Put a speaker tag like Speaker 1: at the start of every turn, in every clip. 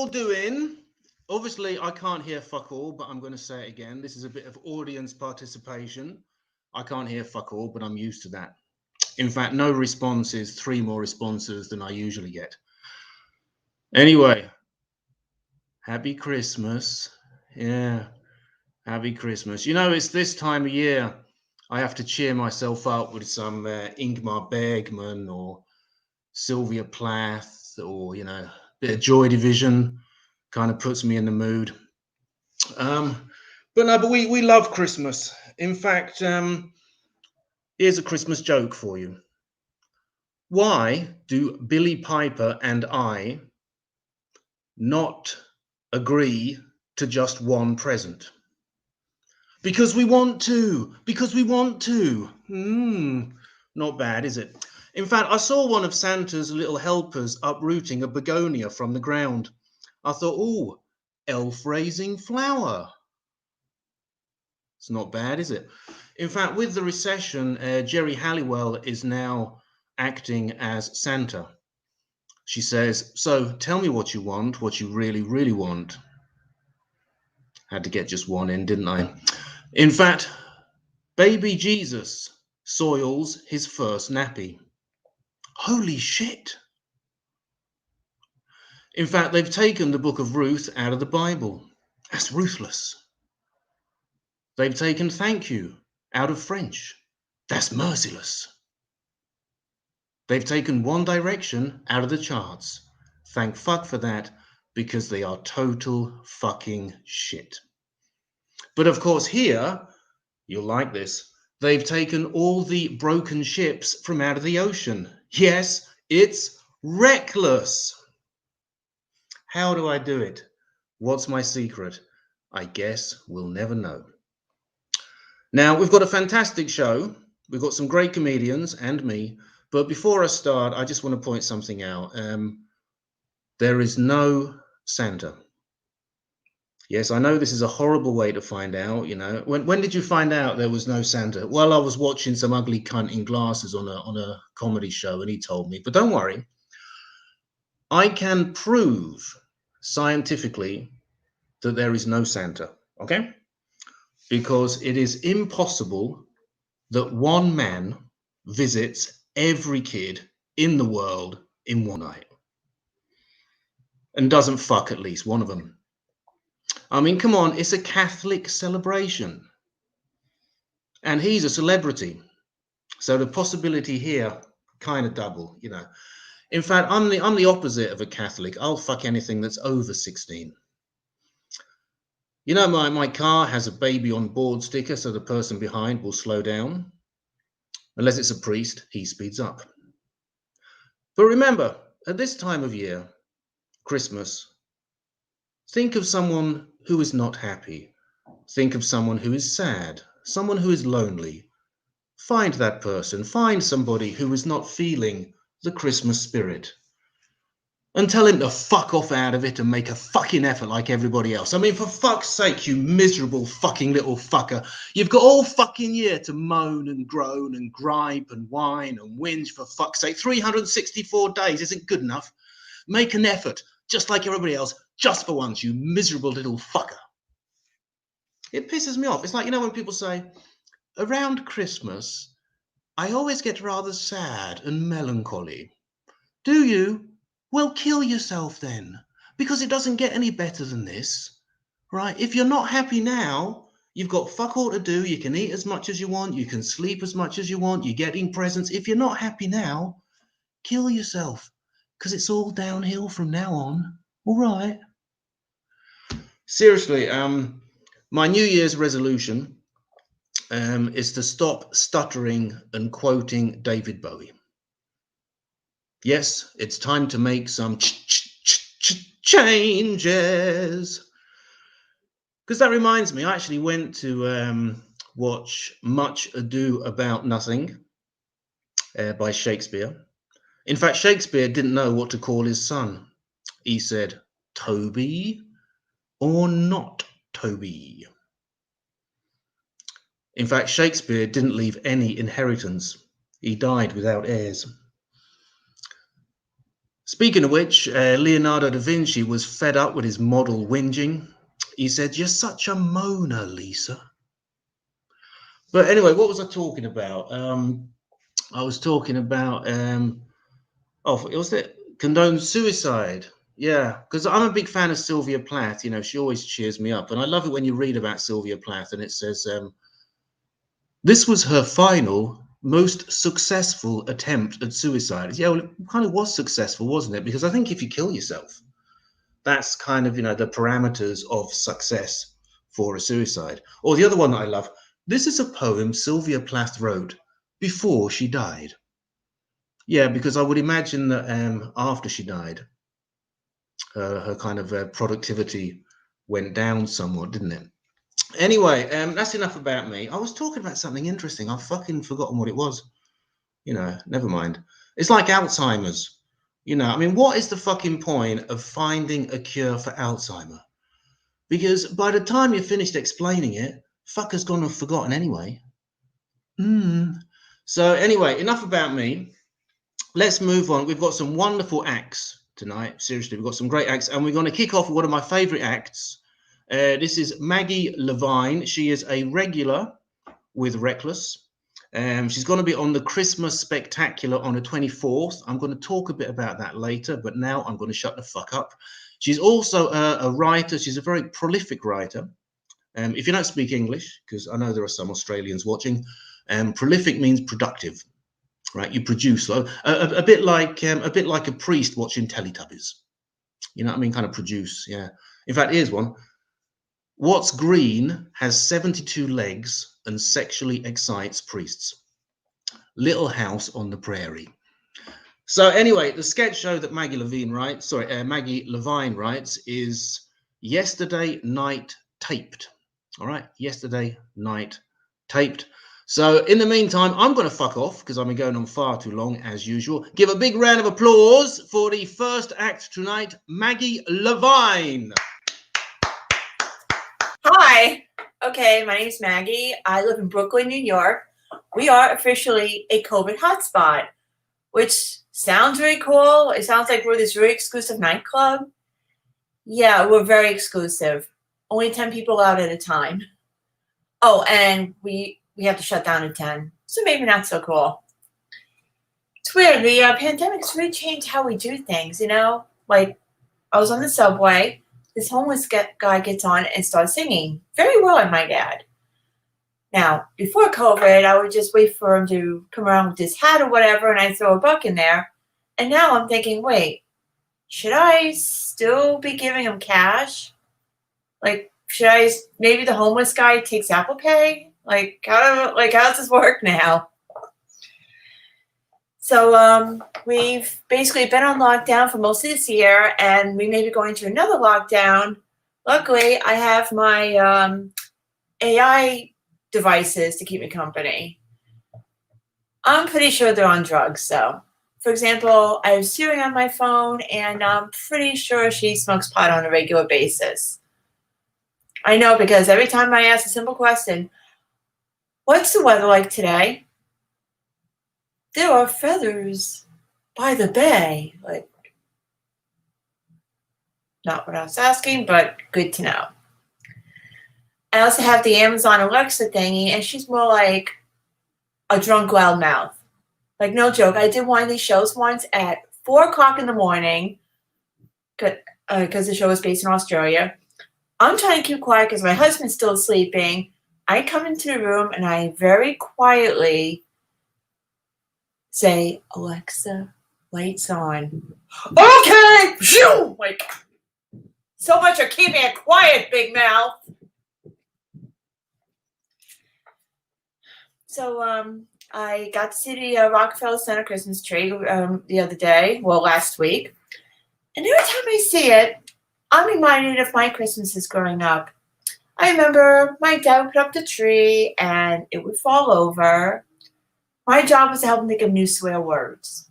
Speaker 1: doing? Obviously, I can't hear fuck all, but I'm going to say it again. This is a bit of audience participation. I can't hear fuck all, but I'm used to that. In fact, no responses, 3 more responses than I usually get. Anyway, happy Christmas. Yeah, happy Christmas. You know, it's this time of year I have to cheer myself up with some Ingmar Bergman or Sylvia Plath or, you know, a bit of Joy Division. Kind of puts me in the mood. But we love Christmas. In fact, here's a Christmas joke for you. Why do Billy Piper and I not agree to just one present? Because we want to. Because we want to. Not bad, is it? In fact, I saw one of Santa's little helpers uprooting a begonia from the ground. I thought, oh, elf raising flower. It's not bad, is it? In fact, with the recession, Jerry Halliwell is now acting as Santa. She says, so tell me what you want, what you really, really want. Had to get just one in, didn't I? In fact, baby Jesus soils his first nappy. Holy shit. In fact, they've taken the book of Ruth out of the Bible. That's ruthless. They've taken thank you out of French. That's merciless. They've taken One Direction out of the charts. Thank fuck for that, because they are total fucking shit. But of course here, you'll like this, they've taken all the broken ships from out of the ocean. Yes, it's reckless. How do I do it? What's my secret? I guess we'll never know. Now, we've got a fantastic show. We've got some great comedians and me. But before I start, I just want to point something out. There is no Santa. Yes, I know this is a horrible way to find out, you know. When did you find out there was no Santa? Well, I was watching some ugly cunt in glasses on a comedy show, and he told me. But don't worry. I can prove scientifically that there is no Santa, okay? Because it is impossible that one man visits every kid in the world in one night and doesn't fuck at least one of them. I mean, come on, it's a Catholic celebration. And he's a celebrity. So the possibility here, kind of double, you know. In fact, I'm the opposite of a Catholic. I'll fuck anything that's over 16. You know, my car has a baby on board sticker, so the person behind will slow down. Unless it's a priest, he speeds up. But remember, at this time of year, Christmas, think of someone who is not happy. Think of someone who is sad, someone who is lonely. Find that person, find somebody who is not feeling the Christmas spirit. And tell him to fuck off out of it and make a fucking effort like everybody else. I mean, for fuck's sake, you miserable fucking little fucker. You've got all fucking year to moan and groan and gripe and whine and whinge, for fuck's sake. 364 days isn't good enough. Make an effort, just like everybody else, just for once, you miserable little fucker. It pisses me off. It's like, you know, when people say, around Christmas, I always get rather sad and melancholy. Do you? Well, kill yourself then, because it doesn't get any better than this, right? If you're not happy now, you've got fuck all to do. You can eat as much as you want. You can sleep as much as you want. You're getting presents. If you're not happy now, kill yourself, because it's all downhill from now on. All right. Seriously, my New Year's resolution is to stop stuttering and quoting David Bowie. Yes, it's time to make some changes. Because that reminds me, I actually went to watch Much Ado About Nothing by Shakespeare. In fact, Shakespeare didn't know what to call his son. He said, Toby or not Toby. In fact, Shakespeare didn't leave any inheritance. He died without heirs. Speaking of which, Leonardo da Vinci was fed up with his model whinging. He said, "You're such a Mona Lisa." But anyway, what was I talking about? I was talking about, oh, it was that condone suicide. Yeah, because I'm a big fan of Sylvia Plath. You know, she always cheers me up. And I love it when you read about Sylvia Plath and it says, this was her final, most successful attempt at suicide. Yeah, well, it kind of was successful, wasn't it? Because I think if you kill yourself, that's kind of, you know, the parameters of success for a suicide. Or the other one that I love, this is a poem Sylvia Plath wrote before she died. Yeah, because I would imagine that after she died, her kind of productivity went down somewhat, didn't it? Anyway, that's enough about me. I was talking about something interesting. I've fucking forgotten what it was. You know, never mind. It's like Alzheimer's. You know, I mean, what is the fucking point of finding a cure for Alzheimer? Because by the time you're finished explaining it, fucker's gone and forgotten anyway. So anyway, enough about me. Let's move on. We've got some wonderful acts tonight. Seriously, we've got some great acts, and we're going to kick off with one of my favorite acts. This is Maggie LeVine. She is a regular with Reckless. She's going to be on the Christmas Spectacular on the 24th. I'm going to talk a bit about that later, but now I'm going to shut the fuck up. She's also a writer. She's a very prolific writer. If you don't speak English, because I know there are some Australians watching, prolific means productive. Right, you produce a bit like a priest watching Teletubbies. You know what I mean? Kind of produce. Yeah. In fact, here's one. What's green has 72 legs and sexually excites priests. Little House on the Prairie. So anyway, the sketch show that Maggie LeVine writes is Yesterday Night Taped. All right, Yesterday Night Taped. So in the meantime, I'm going to fuck off because I've been going on far too long as usual. Give a big round of applause for the first act tonight, Maggie LeVine.
Speaker 2: Hi. Okay, my name's Maggie. I live in Brooklyn, New York. We are officially a COVID hotspot, which sounds really cool. It sounds like we're this really exclusive nightclub. Yeah, we're very exclusive. Only 10 people out at a time. Oh, and we have to shut down at 10. So maybe not so cool. It's weird. The pandemic's really changed how we do things, you know? Like, I was on the subway. This homeless guy gets on and starts singing. Very well, I might add. Now, before COVID, I would just wait for him to come around with his hat or whatever, and I'd throw a buck in there. And now I'm thinking, wait, should I still be giving him cash? Like, maybe the homeless guy takes Apple Pay? Like, how does this work now? So we've basically been on lockdown for most of this year, and we may be going to another lockdown. Luckily, I have my AI devices to keep me company. I'm pretty sure they're on drugs, so. For example, I have Siri on my phone, and I'm pretty sure she smokes pot on a regular basis. I know because every time I ask a simple question, what's the weather like today? There are feathers by the bay. Like, not what I was asking, but good to know. I also have the Amazon Alexa thingy, and she's more like a drunk loudmouth. Like, no joke. I did one of these shows once at 4 o'clock in the morning because the show was based in Australia. I'm trying to keep quiet because my husband's still sleeping. I come into the room and I very quietly say, Alexa, lights on. Okay! Phew! Like, so much for keeping it quiet, big mouth. So, I got to see the Rockefeller Center Christmas tree the other day, well, last week. And every time I see it, I'm reminded of my Christmases growing up. I remember my dad would put up the tree and it would fall over. My job was to help him think of new swear words.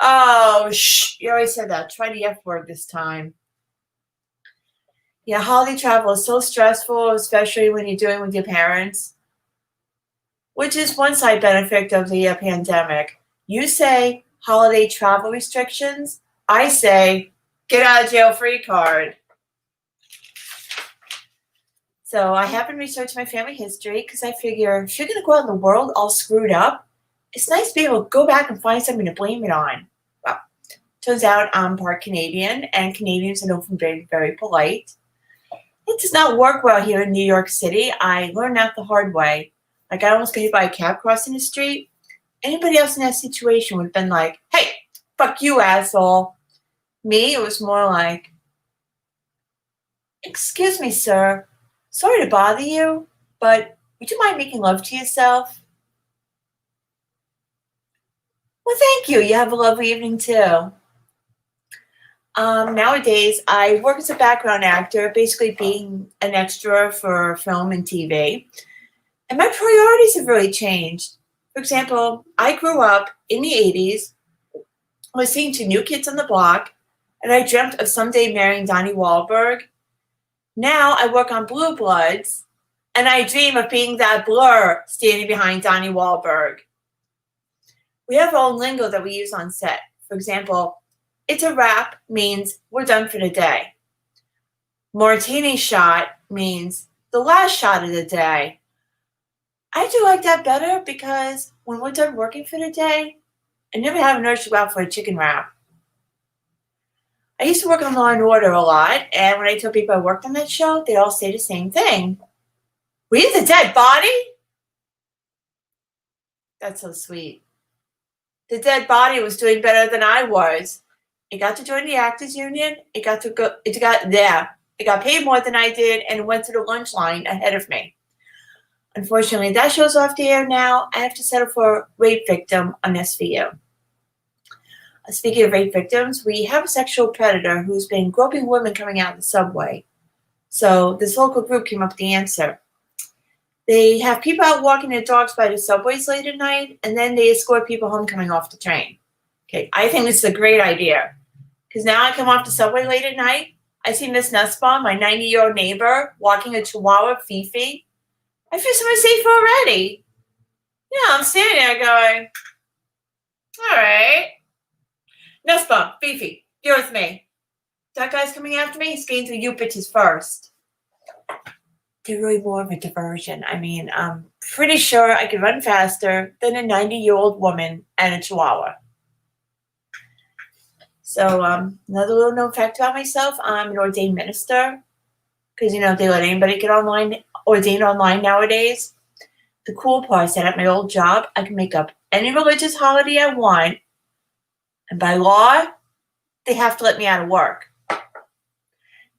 Speaker 2: Oh, shh, you already said that. Try the F word this time. Yeah, holiday travel is so stressful, especially when you're doing it with your parents. Which is one side benefit of the pandemic. You say holiday travel restrictions, I say, get out of jail free card. So I haven't researched my family history because I figure if you're going to go out in the world all screwed up, it's nice to be able to go back and find something to blame it on. Well, turns out I'm part Canadian, and Canadians are known for being very polite. It does not work well here in New York City. I learned that the hard way. Like, I almost got hit by a cab crossing the street. Anybody else in that situation would have been like, hey, fuck you, asshole. Me, it was more like, excuse me, sir. Sorry to bother you, but would you mind making love to yourself? Well, thank you. You have a lovely evening, too. Nowadays, I work as a background actor, basically being an extra for film and TV. And my priorities have really changed. For example, I grew up in the 80s, listening to New Kids on the Block, and I dreamt of someday marrying Donnie Wahlberg. Now I work on Blue Bloods, and I dream of being that blur standing behind Donnie Wahlberg. We have our own lingo that we use on set. For example, it's a wrap means we're done for the day. Martini shot means the last shot of the day. I do like that better because when we're done working for the day, I never have an urge to go out for a chicken wrap. I used to work on Law and Order a lot, and when I tell people I worked on that show, they all say the same thing. Were you the dead body? That's so sweet. The dead body was doing better than I was. It got to join the actors union. It got paid more than I did, and went to the lunch line ahead of me. Unfortunately, that show's off the air now. I have to settle for a rape victim on SVU. Speaking of rape victims, we have a sexual predator who's been groping women coming out of the subway. So this local group came up with the answer. They have people out walking their dogs by the subways late at night, and then they escort people home coming off the train. Okay, I think this is a great idea. Because now I come off the subway late at night, I see Miss Nussbaum, my 90-year-old neighbor, walking a Chihuahua, Fifi. I feel so much safer already. Yeah, I'm standing there going, all right. Nussbaum, Fifi, you're with me. That guy's coming after me. He's getting to you bitches first. They're really more of a diversion. I mean, I'm pretty sure I could run faster than a 90-year-old woman and a Chihuahua. So another little known fact about myself, I'm an ordained minister. Because, they let anybody get ordained online nowadays. The cool part is that at my old job, I can make up any religious holiday I want. And by law, they have to let me out of work.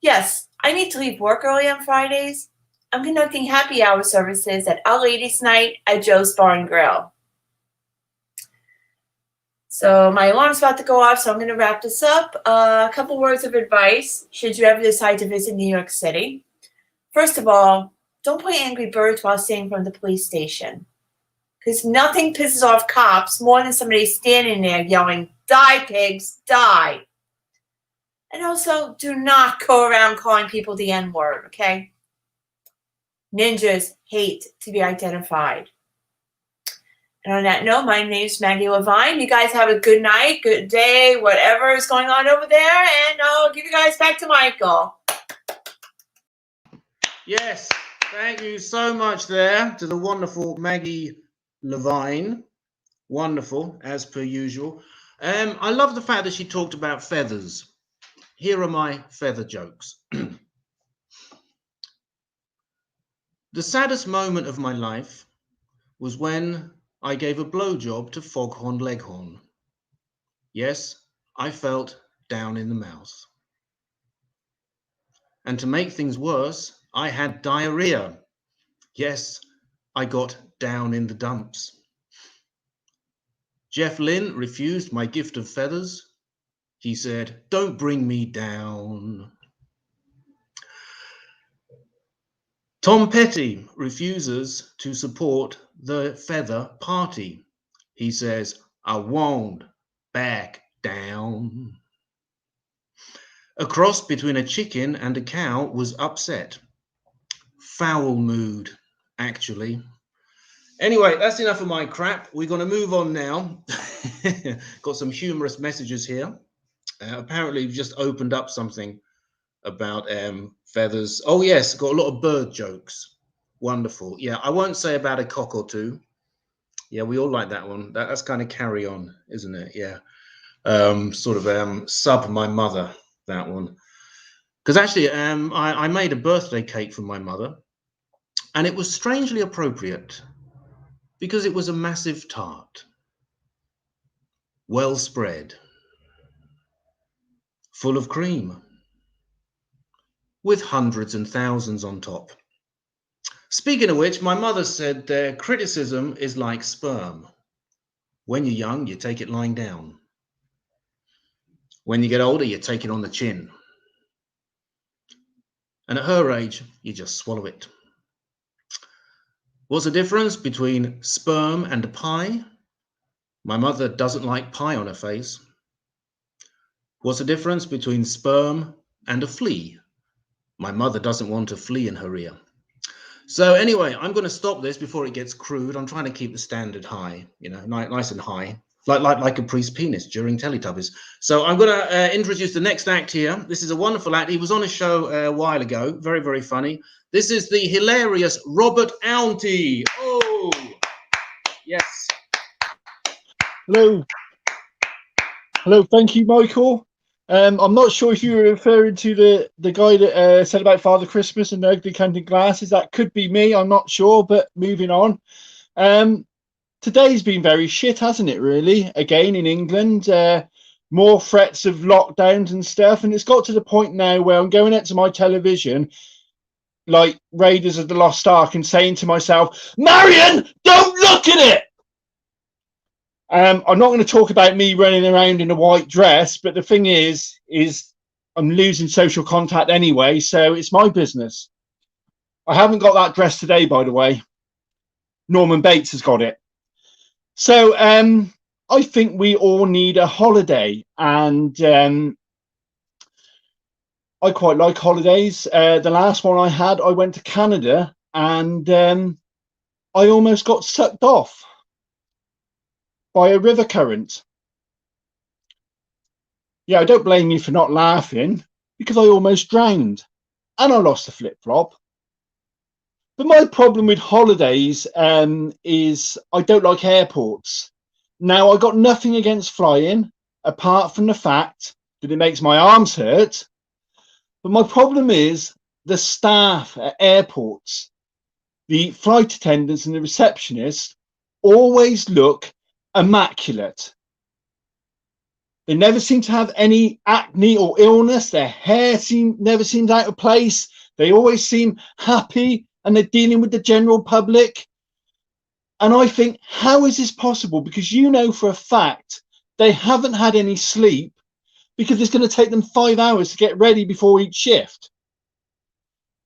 Speaker 2: Yes, I need to leave work early on Fridays. I'm conducting happy hour services at Our Ladies Night at Joe's Bar and Grill. So my alarm's about to go off, so I'm going to wrap this up. A couple words of advice should you ever decide to visit New York City. First of all, don't play Angry Birds while staying from the police station. Because nothing pisses off cops more than somebody standing there yelling, "Die, pigs, die." And also, do not go around calling people the N-word, okay? Ninjas hate to be identified. And on that note, my name is Maggie LeVine. You guys have a good night, good day, whatever is going on over there, and I'll give you guys back to Michael.
Speaker 1: Yes, thank you so much there to the wonderful Maggie LeVine. Wonderful, as per usual. I love the fact that she talked about feathers. Here are my feather jokes. The saddest moment of my life was when I gave a blowjob to Foghorn Leghorn. Yes, I felt down in the mouth. And to make things worse, I had diarrhea. Yes, I got down in the dumps. Jeff Lynne refused my gift of feathers. He said, "Don't bring me down." Tom Petty refuses to support the feather party. He says, "I won't back down." A cross between a chicken and a cow was upset. Foul mood, actually. Anyway, that's enough of my crap. We're going to move on now. Got some humorous messages here. Apparently, you've just opened up something about feathers. Oh, yes, got a lot of bird jokes. Wonderful. Yeah, I won't say about a cock or two. Yeah, we all like that one. That's kind of carry on, isn't it? Yeah. Sort of sub my mother, that one. Because actually, I made a birthday cake for my mother, and it was strangely appropriate because it was a massive tart, well spread, full of cream, with hundreds and thousands on top. Speaking of which, my mother said criticism is like sperm. When you're young, you take it lying down. When you get older, you take it on the chin. And at her age, you just swallow it. What's the difference between sperm and a pie? My mother doesn't like pie on her face. What's the difference between sperm and a flea? My mother doesn't want a flea in her ear. So anyway, I'm going to stop this before it gets crude. I'm trying to keep the standard high, you know, nice and high, like a priest's penis during Teletubbies. So I'm going to introduce the next act here. This is a wonderful act. He was on a show a while ago. Very, very funny. This is the hilarious Robert Auty. Oh, yes.
Speaker 3: Hello. Hello. Thank you, Michael. I'm not sure if you were referring to the guy that said about Father Christmas and the ugly counting glasses. That could be me. I'm not sure, but moving on. Today's been very shit, hasn't it, really? Again, in England, more threats of lockdowns and stuff. And it's got to the point now where I'm going out to my television, like Raiders of the Lost Ark, and saying to myself, Marion, don't look at it! I'm not going to talk about me running around in a white dress, but the thing is I'm losing social contact anyway, so it's my business. I haven't got that dress today, by the way. Norman Bates has got it. So I think we all need a holiday, and I quite like holidays. The last one I had, I went to Canada, and I almost got sucked off by a river current. Yeah, I don't blame you for not laughing, because I almost drowned and I lost a flip-flop. But my problem with holidays is I don't like airports. Now, I got nothing against flying, apart from the fact that it makes my arms hurt. But my problem is the staff at airports, the flight attendants and the receptionists always look immaculate. They never seem to have any acne or illness. Their hair never seems out of place. They always seem happy, and they're dealing with the general public. And I think, how is this possible? Because you know for a fact they haven't had any sleep, because it's going to take them 5 hours to get ready before each shift.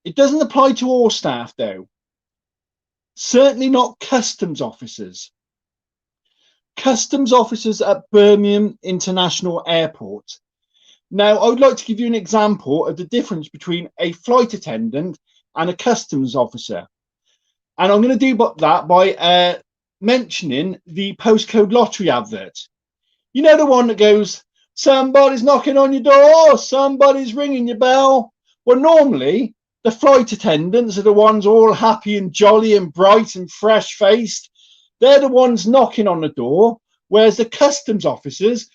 Speaker 3: It doesn't apply to all staff, though. Certainly not customs officers. Customs officers at Birmingham International Airport. Now, I would like to give you an example of the difference between a flight attendant and a customs officer. And I'm going to do that by mentioning the postcode lottery advert. You know, the one that goes, somebody's knocking on your door, somebody's ringing your bell. Well, normally, the flight attendants are the ones all happy and jolly and bright and fresh-faced. They're the ones knocking on the door, whereas the customs officers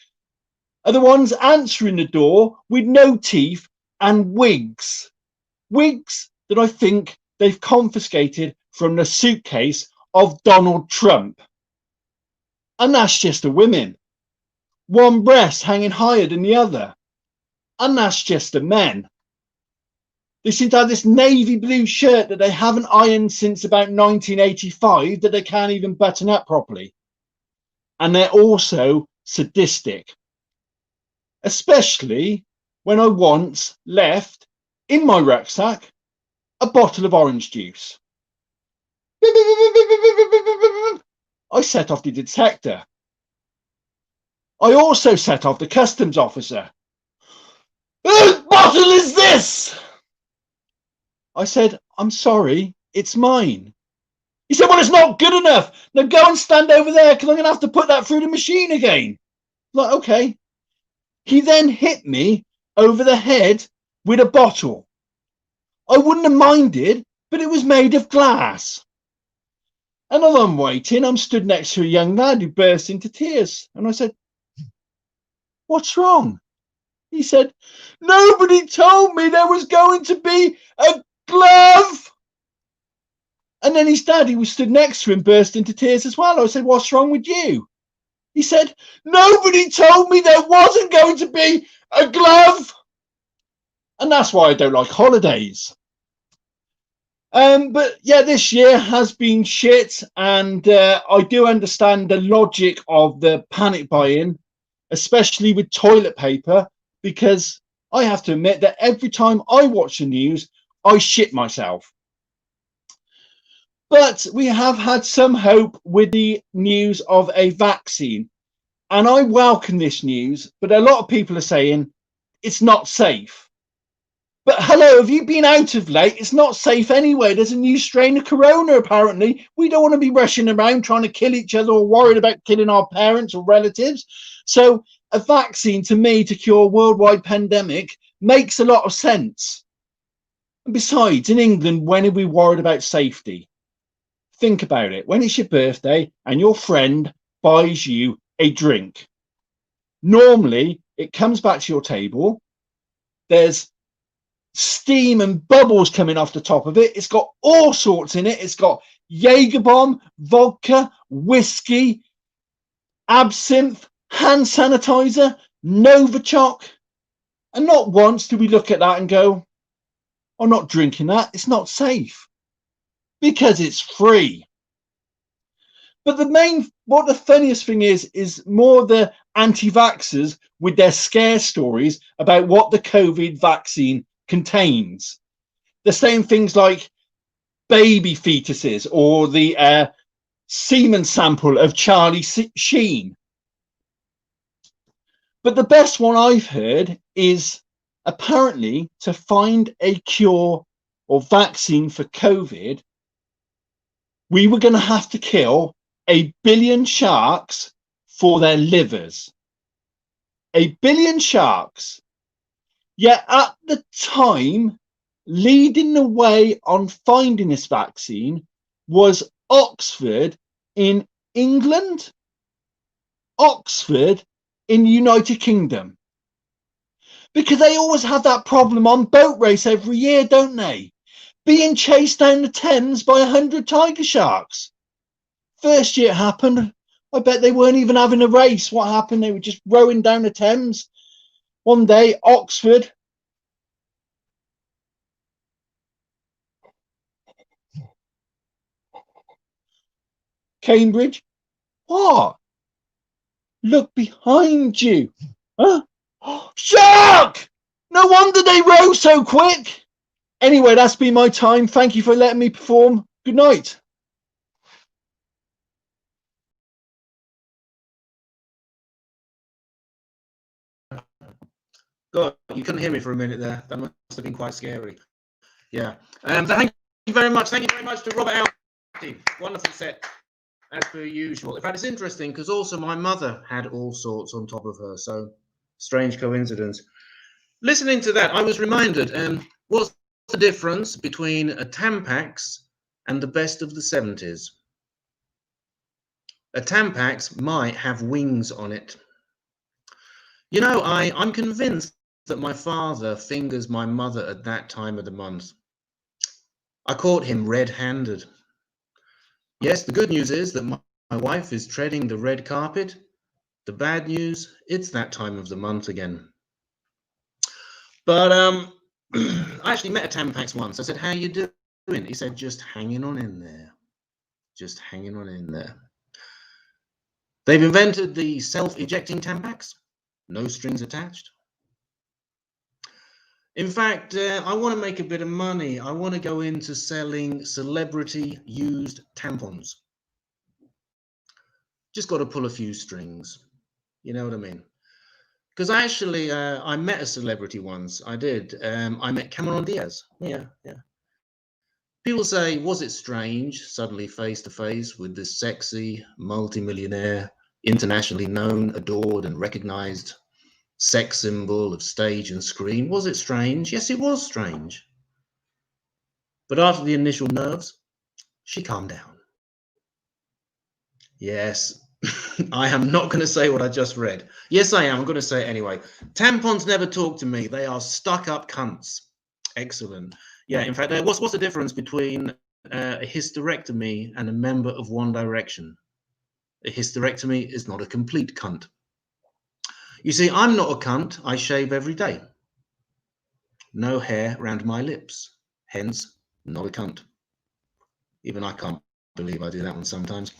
Speaker 3: are the ones answering the door with no teeth and wigs. Wigs that I think they've confiscated from the suitcase of Donald Trump. And that's just the women. One breast hanging higher than the other. And that's just the men. They seem to have this navy blue shirt that they haven't ironed since about 1985 that they can't even button up properly. And they're also sadistic. Especially when I once left in my rucksack a bottle of orange juice. I set off the detector. I also set off the customs officer. Whose bottle is this? I said, I'm sorry, it's mine. He said, well, it's not good enough. Now go and stand over there, because I'm going to have to put that through the machine again. Like, okay. He then hit me over the head with a bottle. I wouldn't have minded, but it was made of glass. And as I'm waiting, I'm stood next to a young lad who burst into tears. And I said, "What's wrong?" He said, "Nobody told me there was going to be a glove." And then his dad, who was stood next to him, burst into tears as well. I said, "What's wrong with you?" He said, "Nobody told me there wasn't going to be a glove." And that's why I don't like holidays. But yeah, this year has been shit, and I do understand the logic of the panic buying, especially with toilet paper, because I have to admit that every time I watch the news, I shit myself. But we have had some hope with the news of a vaccine, and I welcome this news, but a lot of people are saying it's not safe. But hello, have you been out of late? It's not safe anyway. There's a new strain of corona, apparently. We don't want to be rushing around trying to kill each other or worried about killing our parents or relatives. So a vaccine, to me, to cure a worldwide pandemic makes a lot of sense. And besides, in England, when are we worried about safety? Think about it. When it's your birthday and your friend buys you a drink, normally it comes back to your table. There's steam and bubbles coming off the top of it. It's got all sorts in it. It's got Jaeger bomb, vodka, whiskey, absinthe, hand sanitizer, Novichok. And not once do we look at that and go, "I'm not drinking that. It's not safe," because it's free. But what the funniest thing is more the anti-vaxxers with their scare stories about what the COVID vaccine contains. They're saying things like baby fetuses or the semen sample of Charlie Sheen. But the best one I've heard is apparently to find a cure or vaccine for COVID, we were going to have to kill 1 billion sharks for their livers. 1 billion sharks. Yet at the time, leading the way on finding this vaccine was Oxford in England, Oxford in the United Kingdom. Because they always have that problem on boat race every year, don't they? Being chased down the Thames by 100 tiger sharks. First year it happened, I bet they weren't even having a race. What happened? They were just rowing down the Thames. One day, Oxford, Cambridge, what? Look behind you. Huh? Shark! No wonder they row so quick. Anyway, that's been my time. Thank you for letting me perform. Good night.
Speaker 1: God, you couldn't hear me for a minute there. That must have been quite scary. Yeah. Thank you very much. Thank you very much to Robert Auty. Wonderful set, as per usual. In fact, it's interesting because also my mother had all sorts on top of her. So strange coincidence. Listening to that, I was reminded, what's the difference between a Tampax and the best of the 70s? A Tampax might have wings on it. You know, I'm convinced that my father fingers my mother at that time of the month. I caught him red-handed. Yes, the good news is that my wife is treading the red carpet. The bad news, it's that time of the month again. But I actually met a Tampax once. I said, "How you doing?" He said, "Just hanging on in there. Just hanging on in there." They've invented the self-ejecting Tampax. No strings attached. In fact, I want to make a bit of money. I want to go into selling celebrity used tampons. Just got to pull a few strings. You know what I mean? Because actually, I met a celebrity once. I did. I met Cameron Diaz. Yeah. People say, was it strange suddenly face to face with this sexy multimillionaire, internationally known, adored, and recognized sex symbol of stage and screen. Was it strange? Yes, it was strange. But after the initial nerves, she calmed down. Yes, I am not going to say what I just read. Yes, I am. I'm going to say it anyway. Tampons never talk to me. They are stuck-up cunts. Excellent. Yeah, in fact, what's the difference between a hysterectomy and a member of One Direction? A hysterectomy is not a complete cunt. You see, I'm not a cunt. I shave every day. No hair around my lips. Hence, not a cunt. Even I can't believe I do that one sometimes.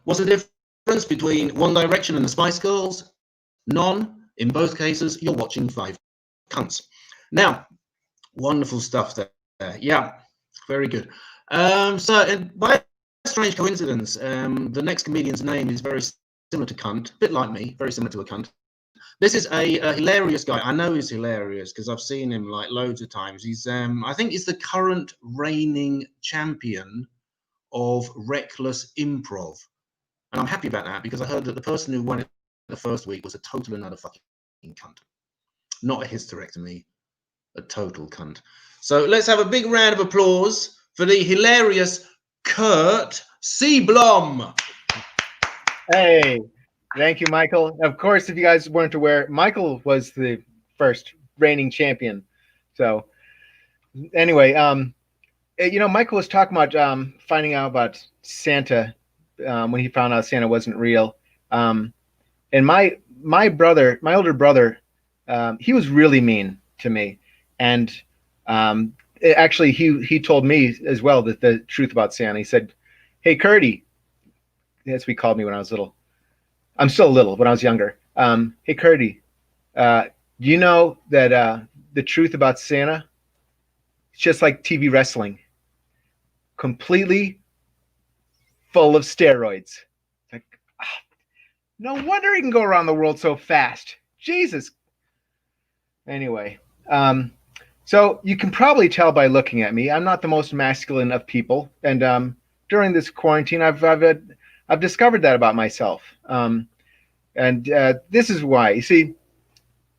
Speaker 1: What's the difference between One Direction and the Spice Girls? None. In both cases, you're watching 5 cunts. Now, wonderful stuff there. Yeah, very good. So by a strange coincidence, the next comedian's name is very similar to cunt, a bit like me, very similar to a cunt. This is a hilarious guy. I know he's hilarious because I've seen him like loads of times. He's I think he's the current reigning champion of reckless improv. And I'm happy about that because I heard that the person who won it the first week was a total and utter fucking cunt. Not a hysterectomy, a total cunt. So let's have a big round of applause for the hilarious Kurt Seablom.
Speaker 4: Hey, thank you, Michael. Of course, if you guys weren't aware, Michael was the first reigning champion. So anyway, Michael was talking about finding out about Santa when he found out Santa wasn't real. And my older brother, he was really mean to me. And actually, he told me as well that the truth about Santa. He said, "Hey, Curdy," that's what he called me when I was little. I'm still little. When I was younger, "Hey, Curdy, do you know that the truth about Santa? It's just like TV wrestling, completely full of steroids." Like, no wonder he can go around the world so fast. Jesus. Anyway, so you can probably tell by looking at me, I'm not the most masculine of people, and during this quarantine, I've discovered that about myself, and this is why. You see,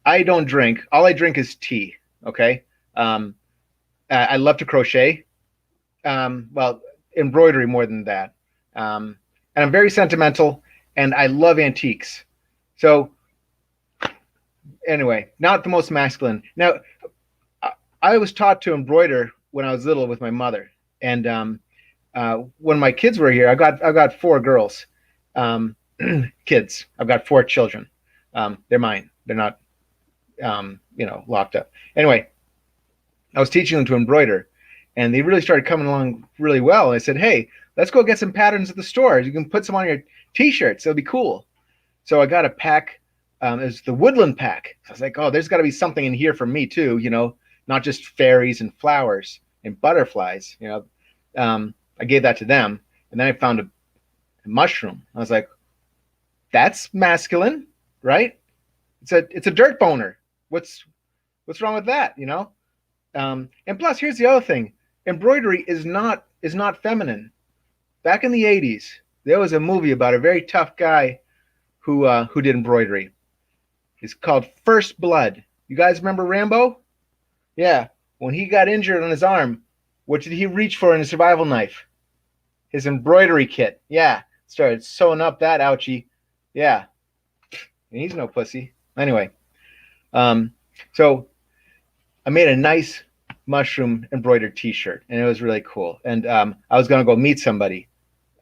Speaker 4: I don't drink. All I drink is tea. Okay, I love to crochet. Well, embroidery more than that. And I'm very sentimental, and I love antiques. So anyway, not the most masculine. Now, I was taught to embroider when I was little with my mother, and when my kids were here, I've got 4 girls, kids. I've got 4 children. They're mine. They're not, locked up. Anyway, I was teaching them to embroider, and they really started coming along really well. And I said, "Hey, let's go get some patterns at the store. You can put some on your T-shirts. It'll be cool." So I got a pack. It's the woodland pack. So I was like, "Oh, there's got to be something in here for me too, not just fairies and flowers and butterflies." I gave that to them, and then I found a mushroom. I was like, "That's masculine, right? It's a dirt boner. What's wrong with that, And plus, here's the other thing: embroidery is not feminine. Back in the 80s, there was a movie about a very tough guy who did embroidery. It's called First Blood. You guys remember Rambo? Yeah. When he got injured on his arm, what did he reach for in a survival knife? His embroidery kit. Yeah. Started sewing up that ouchie. Yeah. And he's no pussy. Anyway. So I made a nice mushroom embroidered T-shirt, and it was really cool. And I was going to go meet somebody.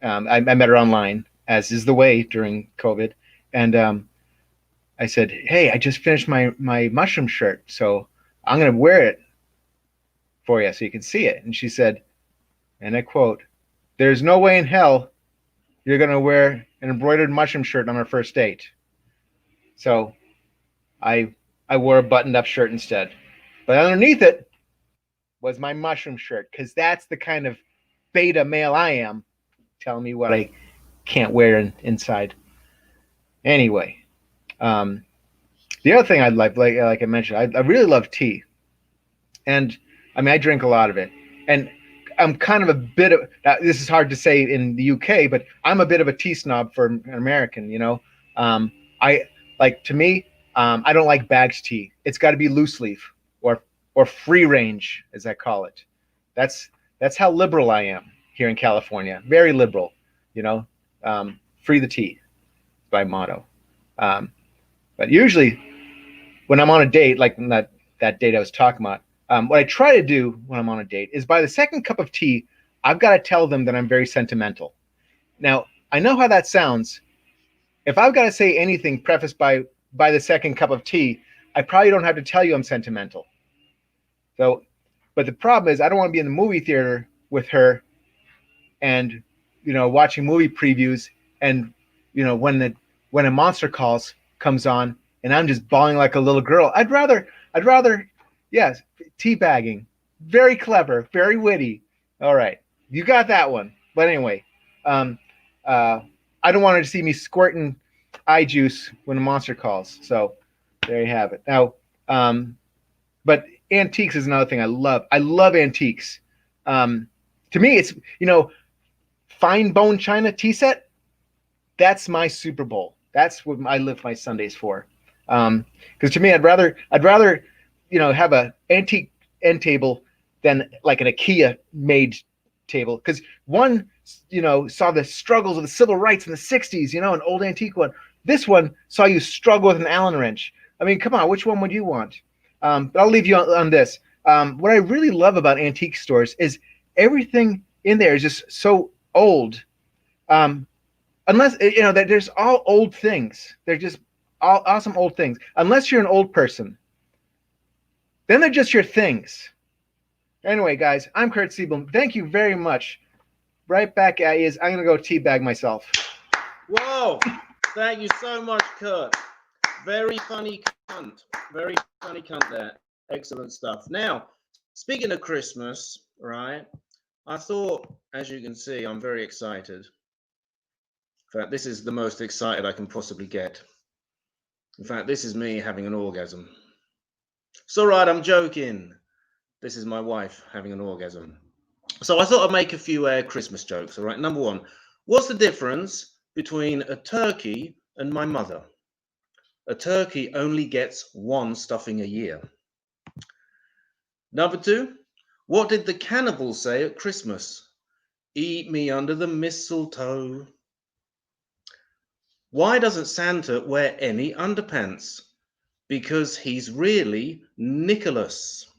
Speaker 4: I met her online, as is the way during COVID. And I said, "Hey, I just finished my mushroom shirt, so I'm going to wear it for you so you can see it." And she said, and I quote, "There's no way in hell you're going to wear an embroidered mushroom shirt on our first date." So I wore a buttoned-up shirt instead. But underneath it was my mushroom shirt, because that's the kind of beta male I am, telling me what I can't wear inside. Anyway, the other thing I'd like I mentioned, I really love tea. And I mean, I drink a lot of it. And I'm kind of a bit of, this is hard to say in the UK, but I'm a bit of a tea snob for an American, to me, I don't like bagged tea. It's got to be loose leaf or free range, as I call it. That's how liberal I am here in California. Very liberal, you know. Free the tea, by motto. But usually, when I'm on a date, like that date I was talking about, what I try to do when I'm on a date is by the second cup of tea, I've got to tell them that I'm very sentimental. Now, I know how that sounds. If I've got to say anything prefaced by the second cup of tea, I probably don't have to tell you I'm sentimental. So, but the problem is I don't want to be in the movie theater with her and, you know, watching movie previews and, you know, when a Monster Calls comes on and I'm just bawling like a little girl. I'd rather, yes, teabagging. Very clever, very witty. All right. You got that one. But anyway, I don't want her to see me squirting eye juice when a monster calls. So there you have it. Now, but antiques is another thing I love. I love antiques. To me, it's, you know, fine bone china tea set. That's my Super Bowl. That's what I live my Sundays for. Because to me, I'd rather, you know, have a antique end table than like an IKEA made table. Because one, you know, saw the struggles of the civil rights in the 60s, you know, an old antique one. This one saw you struggle with an Allen wrench. I mean, come on, which one would you want? But I'll leave you on this. What I really love about antique stores is everything in there is just so old. Unless, you know, that there's all old things. They're just all awesome old things. Unless you're an old person. Then they're just your things. Anyway, guys, I'm Kurt Siebel. Thank you very much. Right back at you. I'm going to go teabag myself.
Speaker 1: Whoa. Thank you so much, Kurt. Very funny cunt. Very funny cunt there. Excellent stuff. Now, speaking of Christmas, right, I thought, as you can see, I'm very excited. In fact, this is the most excited I can possibly get. In fact, this is me having an orgasm. It's all right, I'm joking. This is my wife having an orgasm. So I thought I'd make a few Christmas jokes, all right? Number one, what's the difference between a turkey and my mother? A turkey only gets one stuffing a year. Number two, what did the cannibal say at Christmas? Eat me under the mistletoe. Why doesn't Santa wear any underpants? Because he's really Nicholas.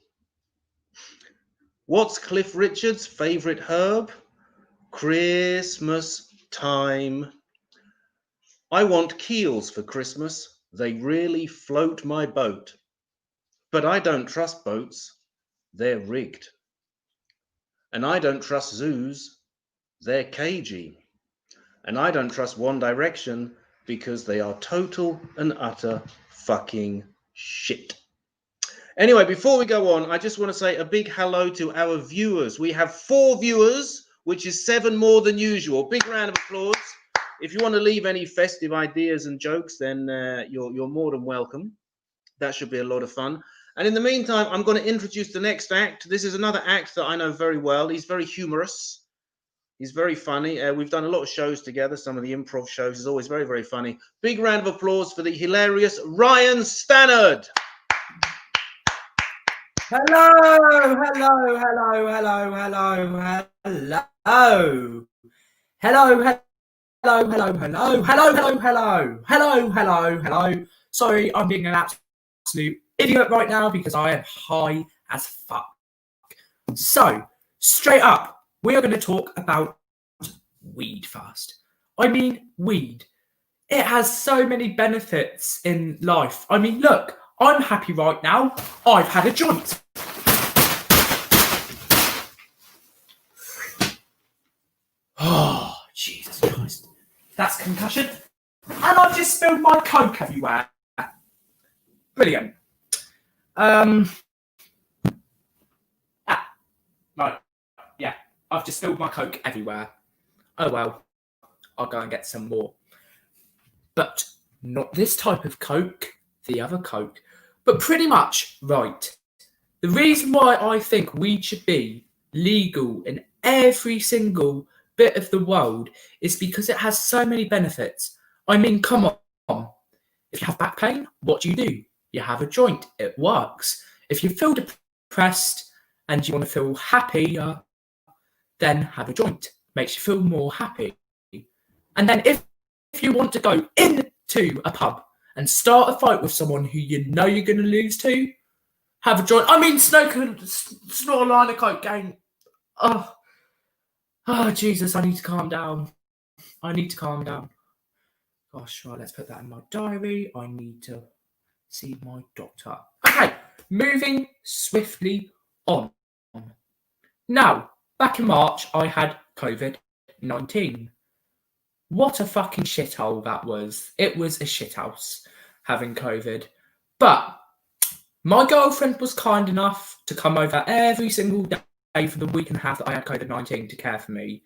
Speaker 1: What's Cliff Richard's favorite herb? Christmas time. I want keels for Christmas. They really float my boat. But I don't trust boats. They're rigged. And I don't trust zoos. They're cagey. And I don't trust One Direction because they are total and utter fucking shit. Anyway, before we go on, I just want to say a big hello to our viewers. We have 4 viewers, which is 7 more than usual. Big round of applause. If you want to leave any festive ideas and jokes, then you're more than welcome. That should be a lot of fun. And in the meantime, I'm going to introduce the next act. This is another act that I know very well. He's very humorous. He's very funny. We've done a lot of shows together. Some of the improv shows. He's always very, very funny. Big round of applause for the hilarious Ryan Stannard.
Speaker 5: Hello, hello, hello, hello, hello, hello. Hello, hello, hello, hello, hello, hello, hello, hello, hello, hello. Sorry, I'm being an absolute idiot right now because I am high as fuck. So, straight up, we are going to talk about weed first. I mean, weed. It has so many benefits in life. I mean, look, I'm happy right now. I've had a joint. Oh, Jesus Christ. That's concussion. And I've just spilled my Coke everywhere. Brilliant. Right. Yeah, I've just spilled my Coke everywhere. Oh well, I'll go and get some more. But not this type of Coke, the other Coke. But pretty much, right. The reason why I think weed should be legal in every single bit of the world is because it has so many benefits. I mean, come on. If you have back pain, what do? You have a joint. It works. If you feel depressed and you want to feel happier, then have a joint. Makes you feel more happy. And then if you want to go into a pub and start a fight with someone who you know you're going to lose to, have a joint. I mean, snort a line of cocaine. Oh, Jesus, I need to calm down. Gosh, right, let's put that in my diary. I need to see my doctor. Okay, moving swiftly on. Now, back in March, I had COVID-19. What a fucking shithole that was. It was a shithouse having COVID. But my girlfriend was kind enough to come over every single day for the week and a half that I had COVID-19 to care for me.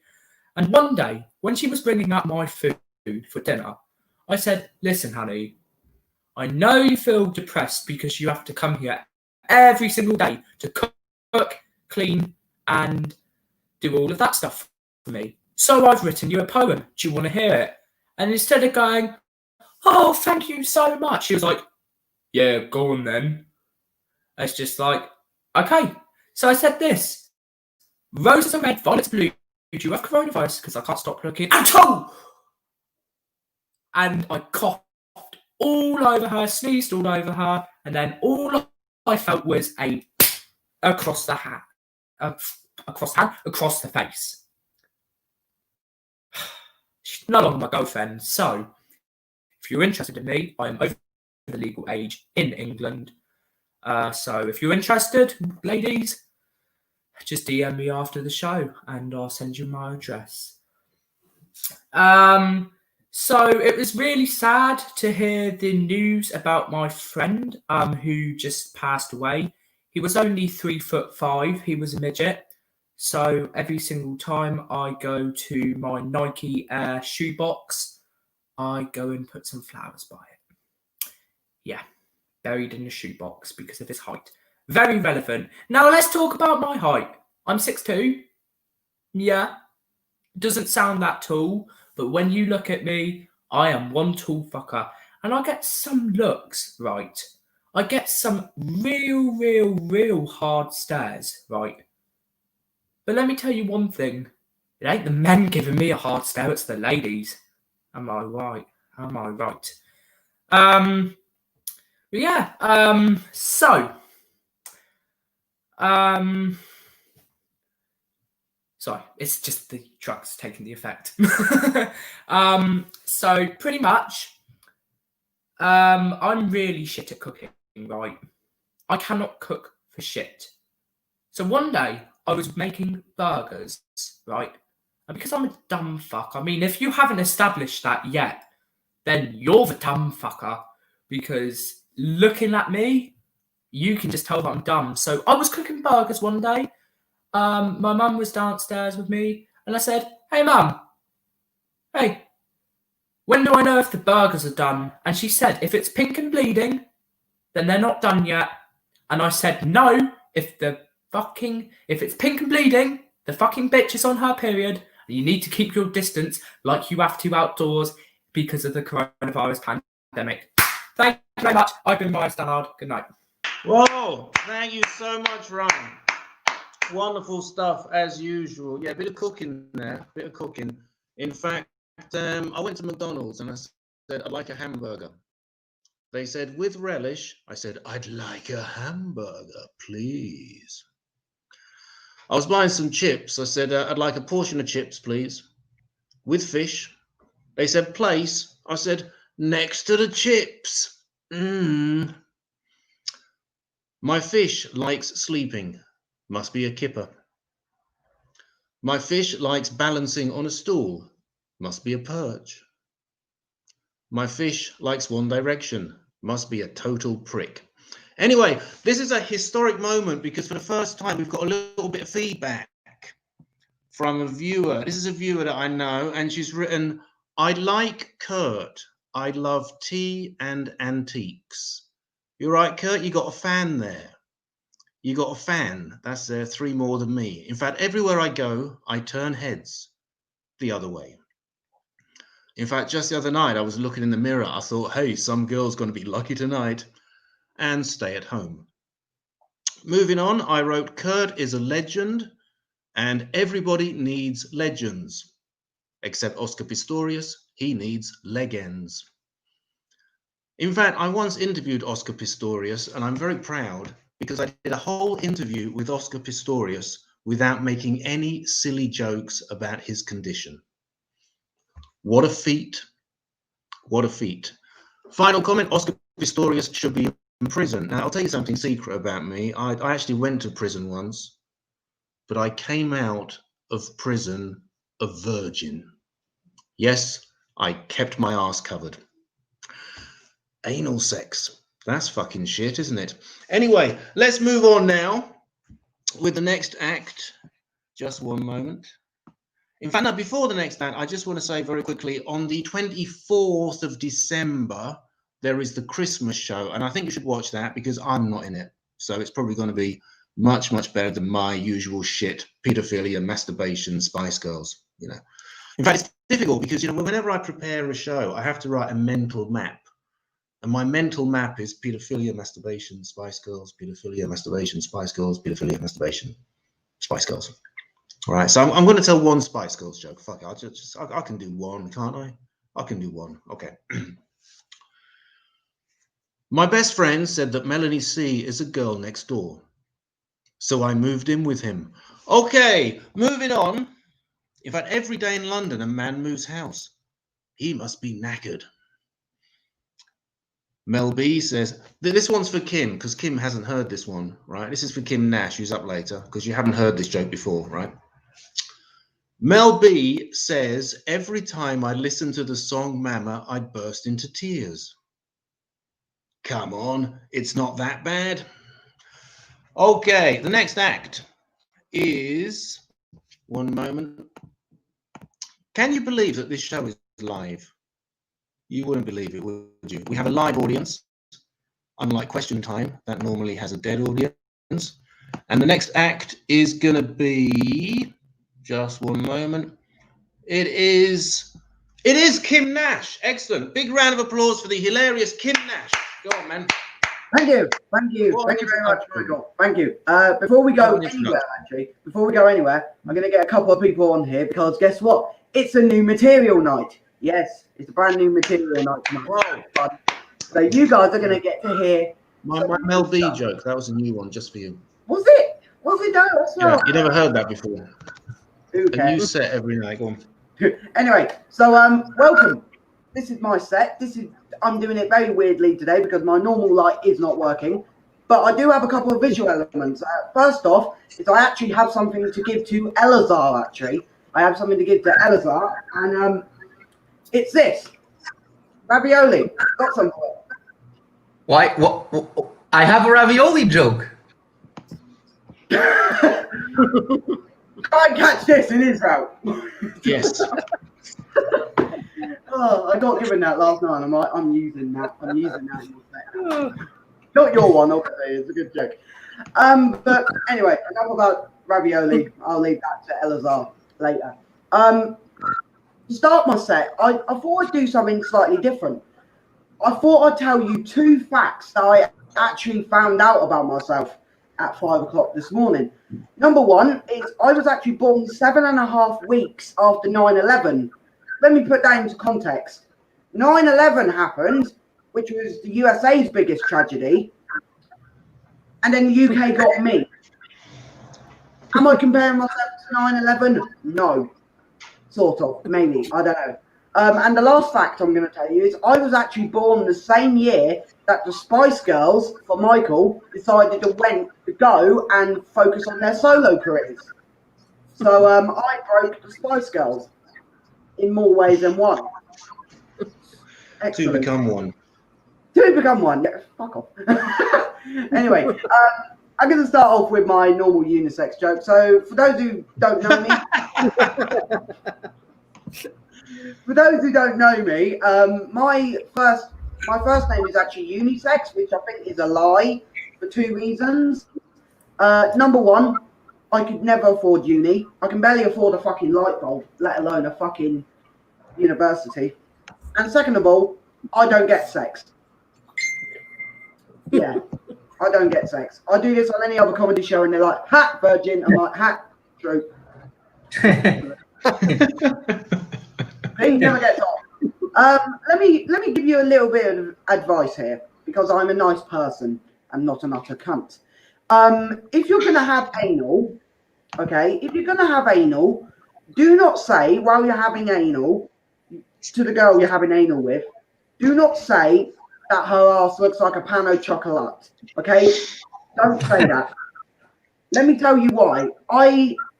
Speaker 5: And one day, when she was bringing up my food for dinner, I said, listen, honey, I know you feel depressed because you have to come here every single day to cook, clean, and do all of that stuff for me. So I've written you a poem. Do you want to hear it? And instead of going, oh, thank you so much, she was like, yeah, go on then. It's just like, okay. So I said this. Roses are red, violets blue. Do you have coronavirus? Because I can't stop looking at all. And I coughed all over her, sneezed all over her, and then all I felt was a across the hat, across the face. She's no longer my girlfriend, so if you're interested in me, I am over the legal age in England. So if you're interested, ladies, just DM me after the show and I'll send you my address. So it was really sad to hear the news about my friend who just passed away. He was only 3'5". He was a midget. So every single time I go to my Nike Air shoebox, I go and put some flowers by it. Yeah, buried in a shoebox because of his height. Very relevant. Now let's talk about my height. I'm 6'2". Yeah, doesn't sound that tall, but when you look at me, I am one tall fucker. And I get some looks, right? I get some real hard stares, right? But let me tell you one thing. It ain't the men giving me a hard stare, it's the ladies. Am I right? Sorry, it's just the drugs taking the effect. So pretty much, I'm really shit at cooking, right? I cannot cook for shit. So one day, I was making burgers, right? And because I'm a dumb fuck, I mean, if you haven't established that yet, then you're the dumb fucker. Because looking at me, you can just tell that I'm dumb. So I was cooking burgers one day. My mum was downstairs with me, and I said, hey, Mum, hey, when do I know if the burgers are done? And she said, if it's pink and bleeding, then they're not done yet. And I said, no, if it's pink and bleeding, the fucking bitch is on her period, and you need to keep your distance like you have to outdoors because of the coronavirus pandemic. Thank you very much. I've been Ryan Stannard. Good night.
Speaker 1: Whoa, thank you so much, Ryan. Wonderful stuff as usual. Yeah, a bit of cooking there, In fact, I went to McDonald's and I said, I'd like a hamburger. They said, with relish. I said, I'd like a hamburger, please. I was buying some chips. I said, I'd like a portion of chips, please, with fish. They said, place. I said, next to the chips. My fish likes sleeping. Must be a kipper. My fish likes balancing on a stool. Must be a perch. My fish likes One Direction. Must be a total prick. Anyway, this is a historic moment because for the first time we've got a little bit of feedback from a viewer. This is a viewer that I know, and she's written, I like Kurt. I love tea and antiques. You're right, Kurt, you got a fan there. You got a fan. That's 3 more than me. In fact, everywhere I go, I turn heads the other way. In fact, just the other night, I was looking in the mirror. I thought, hey, some girl's going to be lucky tonight and stay at home. Moving on, I wrote, Kurt is a legend and everybody needs legends, except Oscar Pistorius. He needs legends. In fact, I once interviewed Oscar Pistorius, and I'm very proud because I did a whole interview with Oscar Pistorius without making any silly jokes about his condition. What a feat. What a feat. Final comment, Oscar Pistorius should be in prison. Now, I'll tell you something secret about me. I actually went to prison once, but I came out of prison a virgin. Yes, I kept my ass covered. Anal sex. That's fucking shit, isn't it? Anyway, let's move on now with the next act. Just one moment. In fact, now, before the next act, I just want to say very quickly, on the 24th of December, there is the Christmas show, and I think you should watch that because I'm not in it. So it's probably going to be much, much better than my usual shit, pedophilia, masturbation, Spice Girls, you know. In fact, it's difficult because, you know, whenever I prepare a show, I have to write a mental map. And my mental map is pedophilia, masturbation, Spice Girls, pedophilia, masturbation, Spice Girls, pedophilia, masturbation, Spice Girls. All right, so I'm going to tell one Spice Girls joke. Fuck it, I can do one, can't I? I can do one. Okay. My best friend said that Melanie C is a girl next door, so I moved in with him. Okay, moving on. In fact, every day in London, a man moves house. He must be knackered. Mel B says, this one's for Kim, because Kim hasn't heard this one, right? This is for Kim Nash, who's up later, because you haven't heard this joke before, right? Mel B says, every time I listen to the song Mama, I burst into tears. Come on, it's not that bad. Okay, the next act is, one moment. Can you believe that this show is live? You wouldn't believe it, would you? We have a live audience, unlike Question Time, that normally has a dead audience. And the next act is going to be, just one moment. It is Kim Nash. Excellent. Big round of applause for the hilarious Kim Nash. Go on, man.
Speaker 6: Thank you very much, Michael. Thank you. Before we go anywhere, I'm going to get a couple of people on here because guess what? It's a new material night. Yes, it's a brand new material night tonight. Whoa. So you guys are going to get to hear
Speaker 1: my Mel B joke. That was a new one just for you.
Speaker 6: Was it? Was it? No, that's not.
Speaker 1: Yeah, you never heard that before.
Speaker 6: Okay.
Speaker 1: A new set every night. Go on.
Speaker 6: Anyway, so welcome. This is my set. I'm doing it very weirdly today because my normal light is not working. But I do have a couple of visual elements. First off, is I actually have something to give to Elazar, actually. I have something to give to Elazar, and it's this. Ravioli. Got some for it.
Speaker 5: Why? What? I have a ravioli joke.
Speaker 6: Can't catch this in Israel.
Speaker 1: Yes.
Speaker 6: Oh, I got given that last night. I'm using that. Not your one, obviously. It's a good joke. But anyway, enough about ravioli. I'll leave that to Elazar later. To start my set, I thought I'd do something slightly different. I thought I'd tell you 2 facts that I actually found out about myself at 5 o'clock this morning. Number 1 is I was actually born 7.5 weeks after 9/11. Let me put that into context. 9/11 happened, which was the USA's biggest tragedy, and then the UK got me. Am I comparing myself to 9/11? No. Sort of, maybe, I don't know. And the last fact I'm going to tell you is I was actually born the same year that the Spice Girls, for Michael, decided to go and focus on their solo careers. So I broke the Spice Girls in more ways than one.
Speaker 1: To become one.
Speaker 6: Yeah, fuck off. Anyway, I'm going to start off with my normal unisex joke. So for those who don't know me, my first name is actually unisex, which I think is a lie for 2 reasons. Number 1, I could never afford uni. I can barely afford a fucking light bulb, let alone a fucking university. And second of all, I don't get sex. Yeah, I don't get sex. I do this on any other comedy show, and they're like, "Ha, virgin." I'm like, "Ha, true." He never gets off. Let me give you a little bit of advice here, because I'm a nice person and not an utter cunt. If you're gonna have anal, okay, if you're gonna have anal, do not say while you're having anal to the girl you're having anal with, do not say that her ass looks like a pan au chocolat. Okay, don't say that. Let me tell you why.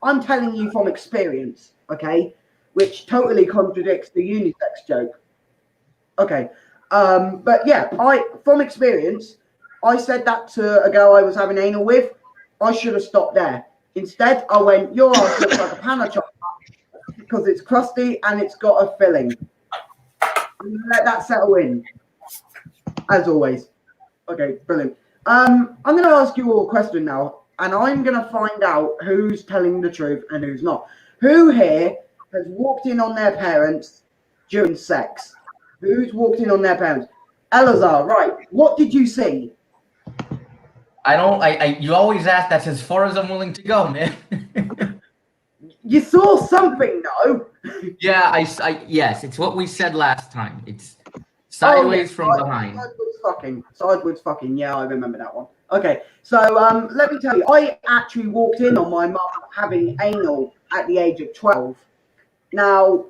Speaker 6: I'm telling you from experience, okay, which totally contradicts the unisex joke. Okay, but yeah, from experience, I said that to a girl I was having anal with. I should have stopped there. Instead, I went, "Your ass looks like a pan au chocolat because it's crusty and it's got a filling." Let that settle in, as always. Okay, brilliant. I'm going to ask you all a question now, and I'm going to find out who's telling the truth and who's not. Who here has walked in on their parents during sex? Who's walked in on their parents? Elazar, right. What did you see?
Speaker 5: You always ask, that's as far as I'm willing to go, man.
Speaker 6: You saw something, though.
Speaker 5: Yeah, yes, it's what we said last time. It's sideways from behind.
Speaker 6: Sideways fucking. Yeah, I remember that one. Okay, so let me tell you, I actually walked in on my mum having anal at the age of 12. Now,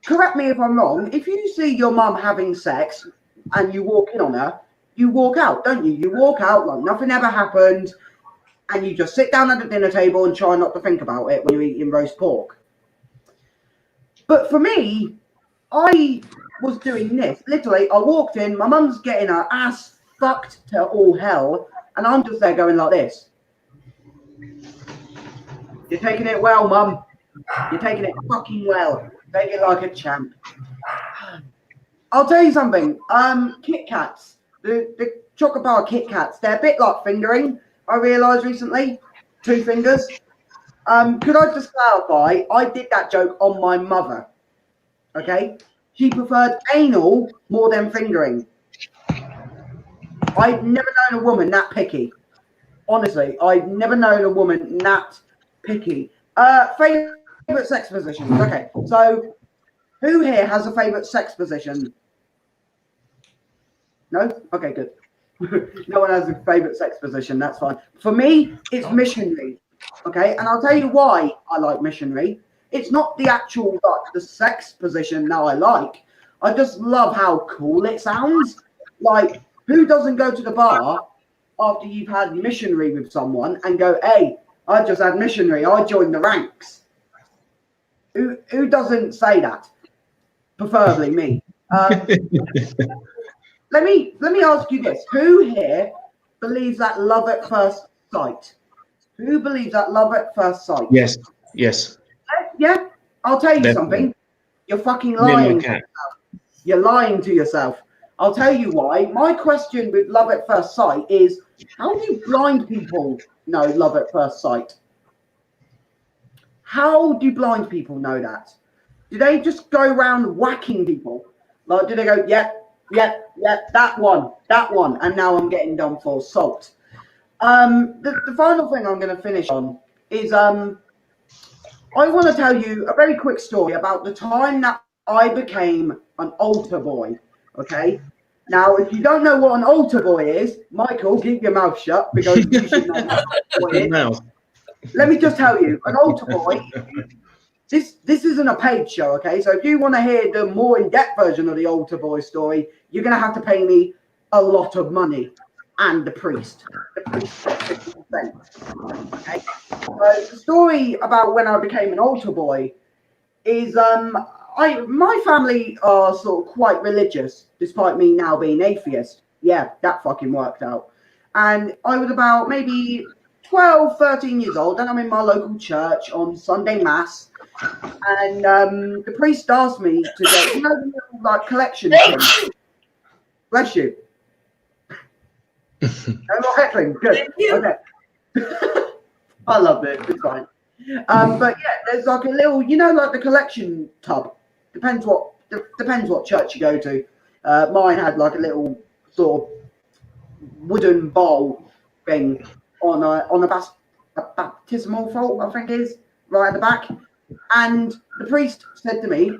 Speaker 6: correct me if I'm wrong, if you see your mum having sex and you walk in on her, you walk out, don't you? You walk out like nothing ever happened, and you just sit down at the dinner table and try not to think about it when you're eating roast pork. But for me, I was doing this. Literally, I walked in, my mum's getting her ass fucked to all hell, and I'm just there going like this. You're taking it well, mum. You're taking it fucking well. Take it like a champ. I'll tell you something. Kit Kats, the chocolate bar Kit Kats, they're a bit like fingering, I realised recently. 2 fingers. Could I just clarify? I did that joke on my mother. Okay? She preferred anal more than fingering. I've never known a woman that picky. Honestly, I've never known a woman that picky. Favourite sex positions. Okay, so who here has a favourite sex position? No? Okay, good. No one has a favourite sex position, that's fine. For me, it's missionary. Okay, and I'll tell you why I like missionary. It's not the actual, like, the sex position that I like. I just love how cool it sounds. Like, who doesn't go to the bar after you've had missionary with someone and go, "Hey, I just had missionary, I joined the ranks"? Who doesn't say that? Preferably me. Let me ask you this: who here believes that love at first sight? Who believes that love at first sight?
Speaker 1: Yes.
Speaker 6: Yeah. I'll tell you
Speaker 1: Definitely.
Speaker 6: something. You're fucking lying. You're lying to yourself. I'll tell you why. My question with love at first sight is, how do blind people know love at first sight? How do blind people know that? Do they just go around whacking people? Like, do they go, yeah, that one, and now I'm getting done for assault? The final thing I'm going to finish on is I want to tell you a very quick story about the time that I became an altar boy. Okay. Now, if you don't know what an altar boy is, Michael, keep your mouth shut, because you should know what an altar boy is. Let me just tell you, an altar boy. This isn't a paid show, okay? So if you want to hear the more in-depth version of the altar boy story, you're going to have to pay me a lot of money. And the priest. The priest got 50%. Okay? So the story about when I became an altar boy is my family are sort of quite religious, despite me now being atheist. Yeah, that fucking worked out. And I was about maybe 12, 13 years old, and I'm in my local church on Sunday Mass. And the priest asked me to get, the little, like, collection tin. Bless you. No more heckling. Good. Okay. I love it. It's fine. But yeah, there's like a little, like the collection tub. Depends what depends what church you go to. Mine had like a little sort of wooden bowl thing on a baptismal vault, I think it is, right at the back. And the priest said to me,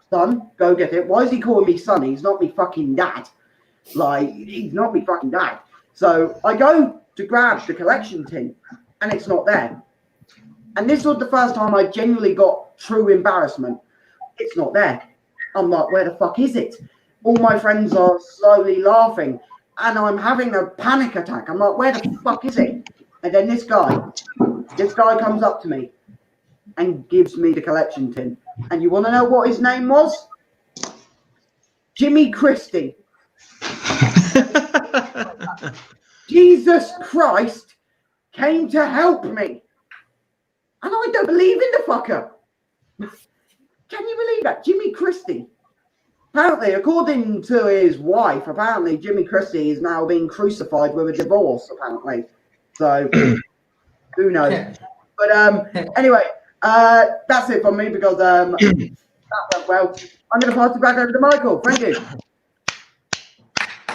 Speaker 6: "Son, go get it." Why is he calling me son? He's not me fucking dad. Like, he's not me fucking dad. So I go to grab the collection tin, and it's not there. And this was the first time I genuinely got true embarrassment. It's not there. I'm like, where the fuck is it? All my friends are slowly laughing, and I'm having a panic attack. I'm like, where the fuck is it? And then this guy comes up to me and gives me the collection tin. And you want to know what his name was? Jimmy Christie. Jesus Christ came to help me. And I don't believe in the fucker. Can you believe that? Jimmy Christie. Apparently, according to his wife, apparently Jimmy Christie is now being crucified with a divorce, apparently. So, who knows? But anyway, that's it from me because that went well. I'm going to pass it back over to Michael. Thank you.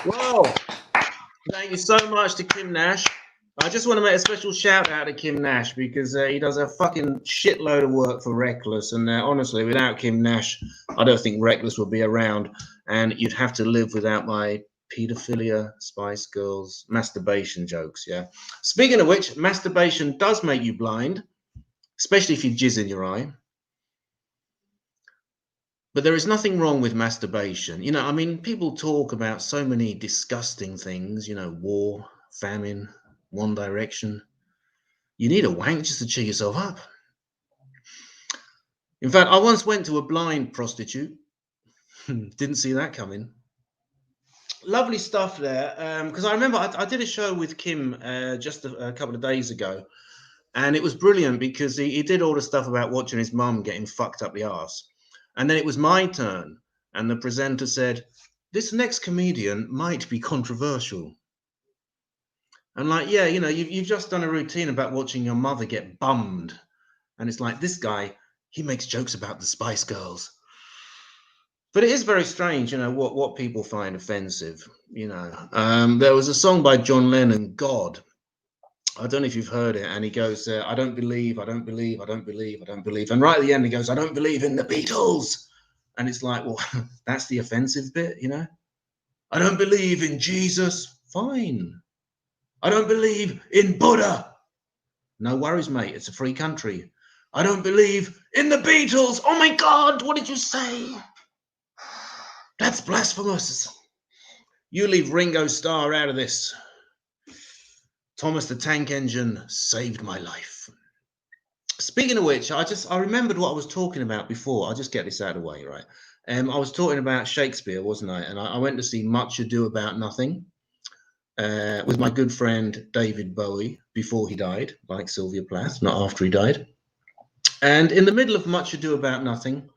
Speaker 1: Whoa. Thank you so much to Kim Nash. I just want to make a special shout out to Kim Nash because he does a fucking shitload of work for Reckless. And honestly, without Kim Nash, I don't think Reckless would be around. And you'd have to live without my pedophilia, Spice Girls, masturbation jokes. Yeah. Speaking of which, masturbation does make you blind, especially if you jizz in your eye. But there is nothing wrong with masturbation. You know, I mean, people talk about so many disgusting things, you know, war, famine, One Direction. You need a wank just to cheer yourself up. In fact, I once went to a blind prostitute. Didn't see that coming. Lovely stuff there. Because I remember I did a show with Kim just a couple of days ago. And it was brilliant because he did all the stuff about watching his mum getting fucked up the arse. And then it was my turn. And the presenter said, "This next comedian might be controversial." And like, yeah, you know, you've just done a routine about watching your mother get bummed. And it's like, this guy, he makes jokes about the Spice Girls. But it is very strange, you know, what people find offensive, you know. There was a song by John Lennon, God. I don't know if you've heard it. And he goes, I don't believe, I don't believe, I don't believe, I don't believe. And right at the end, he goes, I don't believe in the Beatles. And it's like, well, that's the offensive bit, you know. I don't believe in Jesus. Fine. I don't believe in Buddha. No worries, mate. It's a free country. I don't believe in the Beatles. Oh my God, what did you say? That's blasphemous. You leave Ringo Starr out of this. Thomas the Tank Engine saved my life. Speaking of which, I remembered what I was talking about before. I'll just get this out of the way, right? I was talking about Shakespeare, wasn't I? And I went to see Much Ado About Nothing with my good friend David Bowie before he died, like Sylvia Plath, not after he died. And in the middle of Much Ado About Nothing,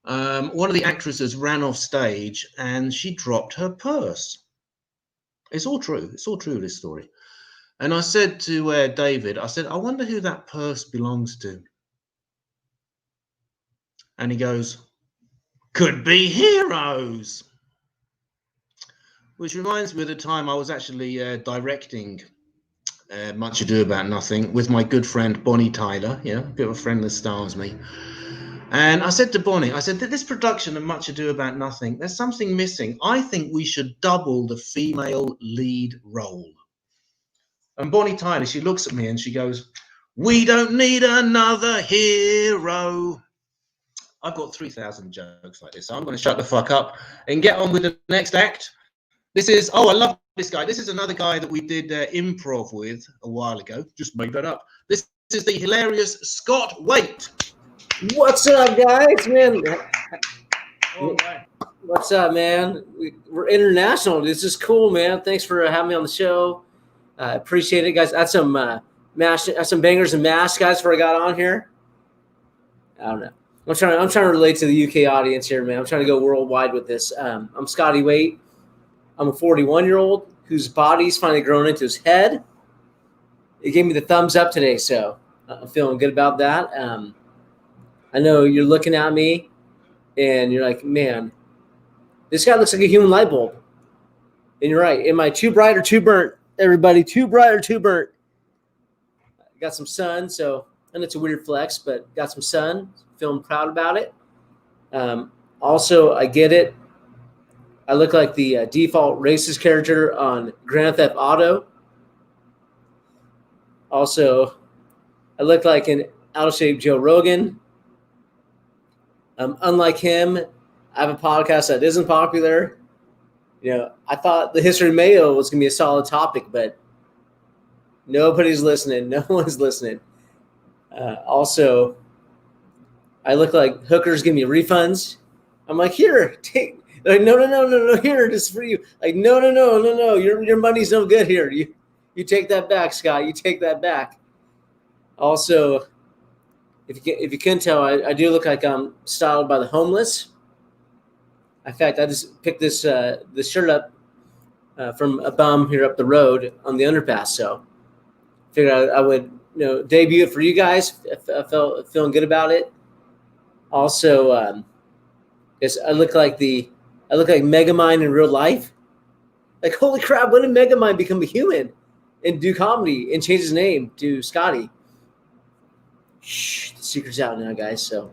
Speaker 1: one of the actresses ran off stage and she dropped her purse. It's all true. It's all true, this story. And I said to David, I said, I wonder who that purse belongs to. And he goes, could be Heroes. Which reminds me of the time I was actually directing Much Ado About Nothing with my good friend Bonnie Tyler, yeah, a bit of a friend that stars me. And I said to Bonnie, I said, this production of Much Ado About Nothing, there's something missing. I think we should double the female lead role. And Bonnie Tyler, she looks at me and she goes, we don't need another hero. I've got 3,000 jokes like this, so I'm going to shut the fuck up and get on with the next act. This is, oh, I love this guy. This is another guy that we did improv with a while ago. Just made that up. This is the hilarious Scott Waite.
Speaker 7: What's up, guys, man?
Speaker 1: All right.
Speaker 7: What's up, man? We're international. This is cool, man. Thanks for having me on the show. I appreciate it, guys. That's some some bangers and mash, guys. Before I got on here, I don't know. I'm trying to relate to the UK audience here, man. I'm trying to go worldwide with this. I'm Scotty Waite. I'm a 41-year-old whose body's finally grown into his head. It gave me the thumbs up today, so I'm feeling good about that. I know you're looking at me and you're like, man, this guy looks like a human light bulb. And you're right. Am I too bright or too burnt? Everybody, too bright or too burnt? Got some sun, so, and it's a weird flex, but got some sun. Feeling proud about it. Also, I get it. I look like the default racist character on Grand Theft Auto. Also, I look like an out-of-shape Joe Rogan. Unlike him, I have a podcast that isn't popular. You know, I thought the history of Mayo was going to be a solid topic, but nobody's listening. No one's listening. Also, I look like hookers give me refunds. I'm like, here, take. Like, no, here, this is for you. Like, no, your money's no good here. You take that back, Scott. You take that back. Also, if you can tell, I do look like I'm styled by the homeless. In fact, I just picked this shirt up from a bum here up the road on the underpass. So, figured I would debut it for you guys. I felt feeling good about it. Also, I look like Megamind in real life. Like, holy crap! When did Megamind become a human and do comedy and change his name to Scotty? Shh, the secret's out now, guys. So,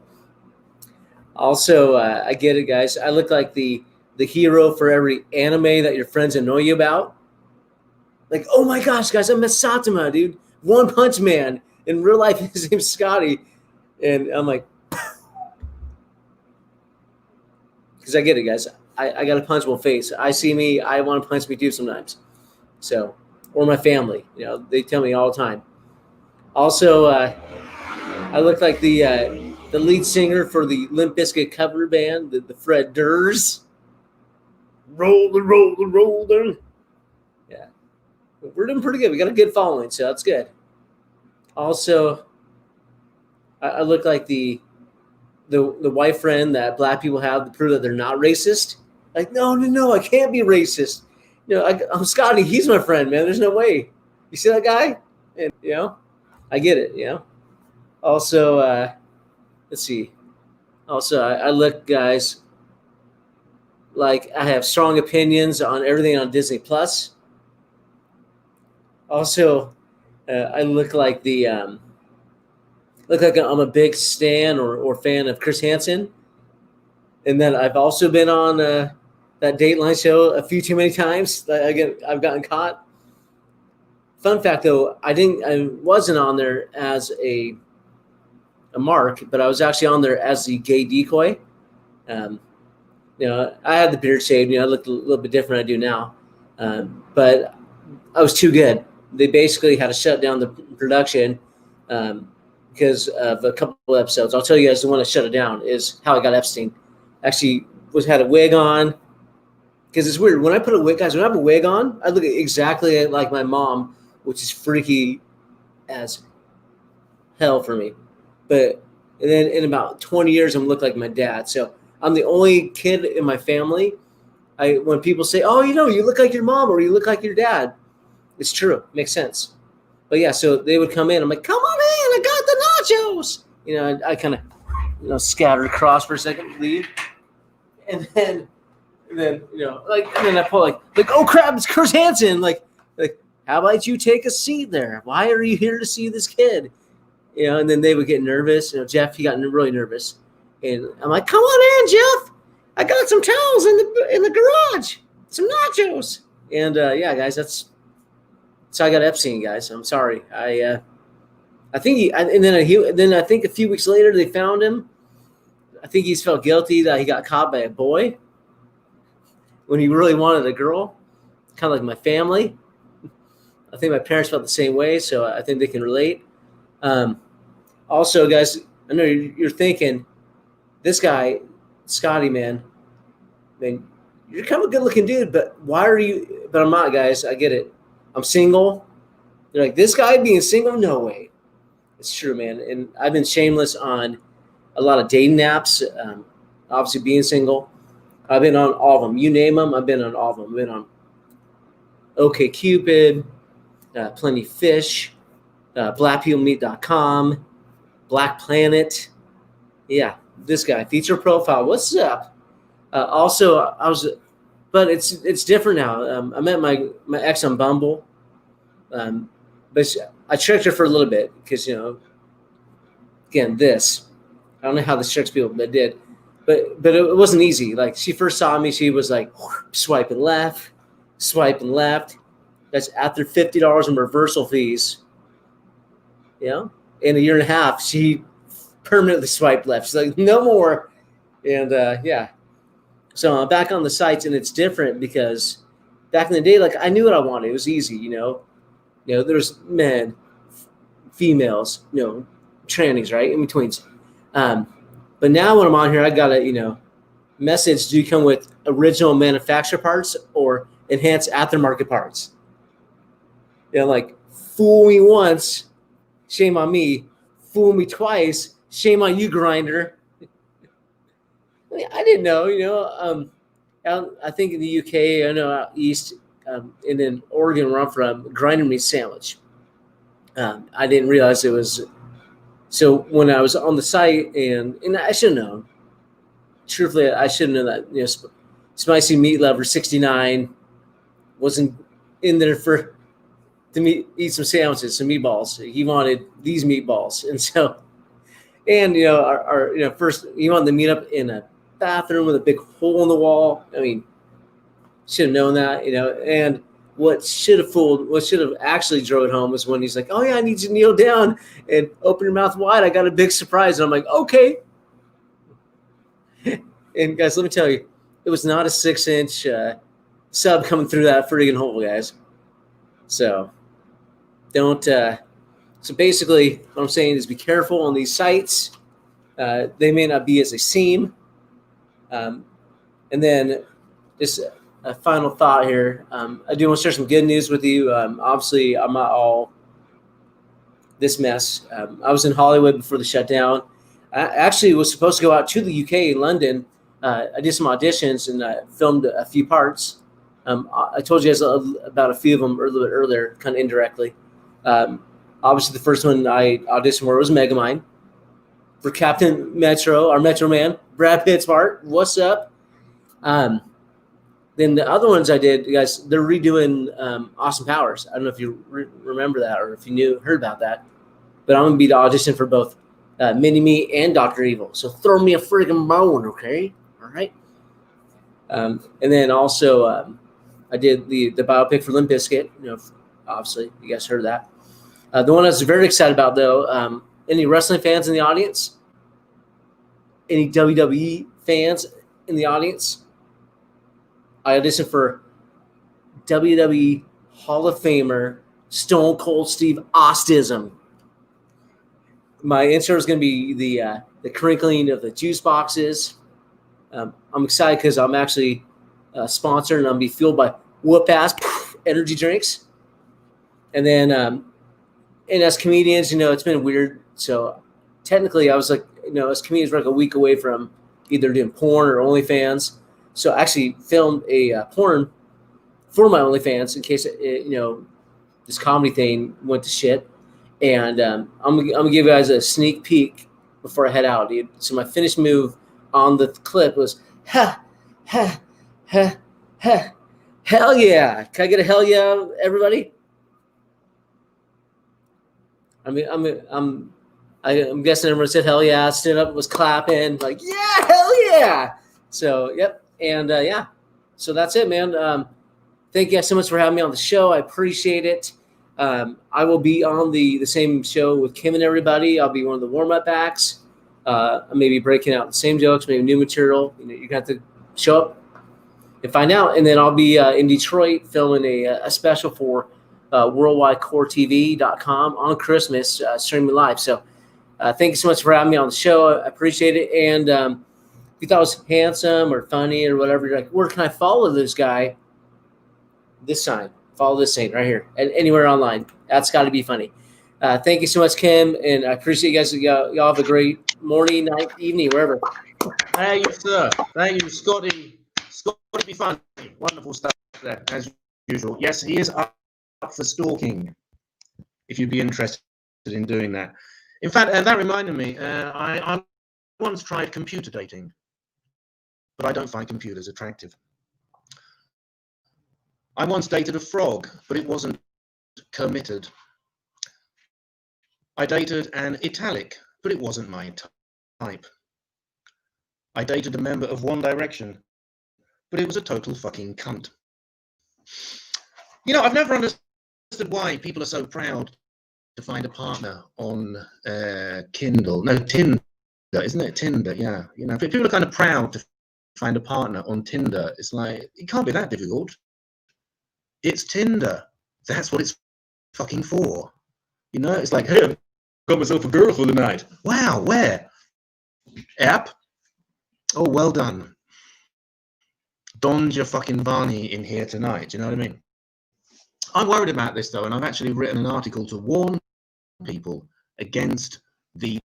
Speaker 7: also, I get it, guys. I look like the hero for every anime that your friends annoy you about. Like, oh my gosh, guys, I met Saitama, dude. One Punch Man. In real life, his name's Scotty, and I'm like, because I get it, guys. I got a punchable face. I see me. I want to punch me too sometimes. So, or my family. They tell me all the time. Also, I look like the lead singer for the Limp Bizkit cover band, the Fred Durst. Rolling. Yeah, we're doing pretty good. We got a good following, so that's good. Also, I look like the white friend that black people have to prove that they're not racist. Like, no, I can't be racist. I'm Scotty. He's my friend, man. There's no way. You see that guy? And I get it. Also, let's see. Also, I look, guys, like I have strong opinions on everything on Disney Plus. Also, I look like I'm a big stan or fan of Chris Hansen. And then I've also been on that Dateline show a few too many times. I've gotten caught. Fun fact, though, I wasn't on there as a mark, but I was actually on there as the gay decoy. I had the beard shaved. I looked a little bit different than I do now. But I was too good. They basically had to shut down the production because of a couple of episodes. I'll tell you guys, the one that shut it down is How I Got Epstein. Actually, had a wig on, because it's weird. When I put a wig, guys, when I have a wig on, I look exactly like my mom, which is freaky as hell for me. But and then in about 20 years, I'm look like my dad. So I'm the only kid in my family. When people say, "Oh, you look like your mom or you look like your dad," it's true. It makes sense. But yeah, so they would come in. I'm like, "Come on in, I got the nachos." I kind of scattered across for a second, leave. And then and then I pull like, oh crap, it's Chris Hansen. Like, how about you take a seat there? Why are you here to see this kid? And then they would get nervous. Jeff, he got really nervous. And I'm like, come on in, Jeff. I got some towels in the garage. Some nachos. And yeah, guys, that's how I got Epstein, guys. I'm sorry. I think then I think a few weeks later they found him. I think he's felt guilty that he got caught by a boy when he really wanted a girl, kind of like my family. I think my parents felt the same way, so I think they can relate. Also, guys, I know you're thinking, this guy, Scotty, man, you're kind of a good-looking dude, but why are you? But I'm not, guys. I get it. I'm single. They're like, this guy being single? No way. It's true, man. And I've been shameless on a lot of dating apps. Obviously, being single, I've been on all of them. You name them, I've been on all of them. I've been on OkCupid, Plenty Fish, BlackPeopleMeet.com, Black Planet. Yeah, this guy, feature profile. What's up? Also, but it's different now. I met my ex on Bumble, but I tricked her for a little bit because, again, I don't know how this tricks people, but it did. But it wasn't easy. Like, she first saw me, she was like swiping left. That's after $50 in reversal fees. In a year and a half, she permanently swiped left. She's like, no more. And so I'm back on the sites, and it's different because back in the day, like, I knew what I wanted. It was easy, there's men, females, trannies, right, in betweens. But now when I'm on here, I gotta, message, do you come with original manufacturer parts or enhanced aftermarket parts? Like, fool me once, shame on me. Fool me twice, shame on you, grinder. I didn't know, I think in the UK, I know out east, and in Oregon, where I'm from, grinder means sandwich. I didn't realize it was. So when I was on the site, and I should have known. Truthfully, I should have known that. Spicy meat lover 69 wasn't in there to eat some sandwiches, some meatballs. He wanted these meatballs, and so, and our first he wanted to meet up in a bathroom with a big hole in the wall. I mean, should have known that, and what should have actually drove it home was when he's like, oh yeah, I need you to kneel down and open your mouth wide. I got a big surprise. And I'm like, okay. And guys, let me tell you, it was not a 6-inch sub coming through that friggin' hole, guys. So don't, so basically what I'm saying is be careful on these sites. They may not be as they seem. And then just a final thought here. I do want to share some good news with you. Obviously, I'm not all this mess. I was in Hollywood before the shutdown. I actually was supposed to go out to the UK in London. I did some auditions and I filmed a few parts. I told you guys about a few of them a little bit earlier, kind of indirectly. Obviously, the first one I auditioned for was Megamind for Captain Metro, our Metro Man, Brad Pitt's part. What's up? Then the other ones I did, guys, they're redoing Austin Powers. I don't know if you remember that or if you heard about that. But I'm going to be the audition for both Mini-Me and Dr. Evil. So throw me a friggin' bone, okay? All right? And then also I did the biopic for Limp Bizkit. Obviously, you guys heard that. The one I was very excited about, though, any wrestling fans in the audience? Any WWE fans in the audience? I auditioned for WWE Hall of Famer Stone Cold Steve Austin. My intro is going to be the crinkling of the juice boxes. I'm excited because I'm actually sponsored and I'm going to be fueled by whoop-ass energy drinks. And then, and as comedians, it's been weird. So technically, I was like, as comedians, we're like a week away from either doing porn or OnlyFans. So I actually filmed a porn for my OnlyFans in case this comedy thing went to shit. And I'm gonna give you guys a sneak peek before I head out, dude. So my finished move on the clip was ha ha ha ha, hell yeah! Can I get a hell yeah, everybody? I'm guessing everyone said hell yeah. Stood up, was clapping, like yeah, hell yeah. So yep. And so that's it, man. Thank you guys so much for having me on the show. I appreciate it. I will be on the same show with Kim and everybody. I'll be one of the warm-up acts. Maybe breaking out the same jokes, maybe new material. You got to show up and find out. And then I'll be in Detroit filming a special for worldwidecoretv.com on Christmas, streaming live. So thank you so much for having me on the show. I appreciate it. And if you thought I was handsome or funny or whatever, you're like, where can I follow this guy? This sign. Follow this saint right here. And anywhere online. That's got to be funny. Thank you so much, Kim. And I appreciate you guys. Y'all have a great morning, night, evening, wherever.
Speaker 1: Thank you, sir. Thank you, Scotty. Scotty be funny. Wonderful stuff there, as usual. Yes, he is up for stalking, if you'd be interested in doing that. In fact, that reminded me, I'm once tried computer dating, but I don't find computers attractive. I once dated a frog, but it wasn't committed. I dated an italic, but it wasn't my type. I dated a member of One Direction, but it was a total fucking cunt. You know, I've never understood why people are so proud to find a partner on Kindle. No, Tinder, isn't it? Tinder, yeah. You know, people are kind of proud to find a partner on Tinder. It's like, it can't be that difficult. It's Tinder. That's what it's fucking for. You know, it's like, hey, I've got myself a girl for the night. Wow, where? App? Oh, well done. Don Giovanni in here tonight. Do you know what I mean? I'm worried about this, though, and I've actually written an article to warn people against the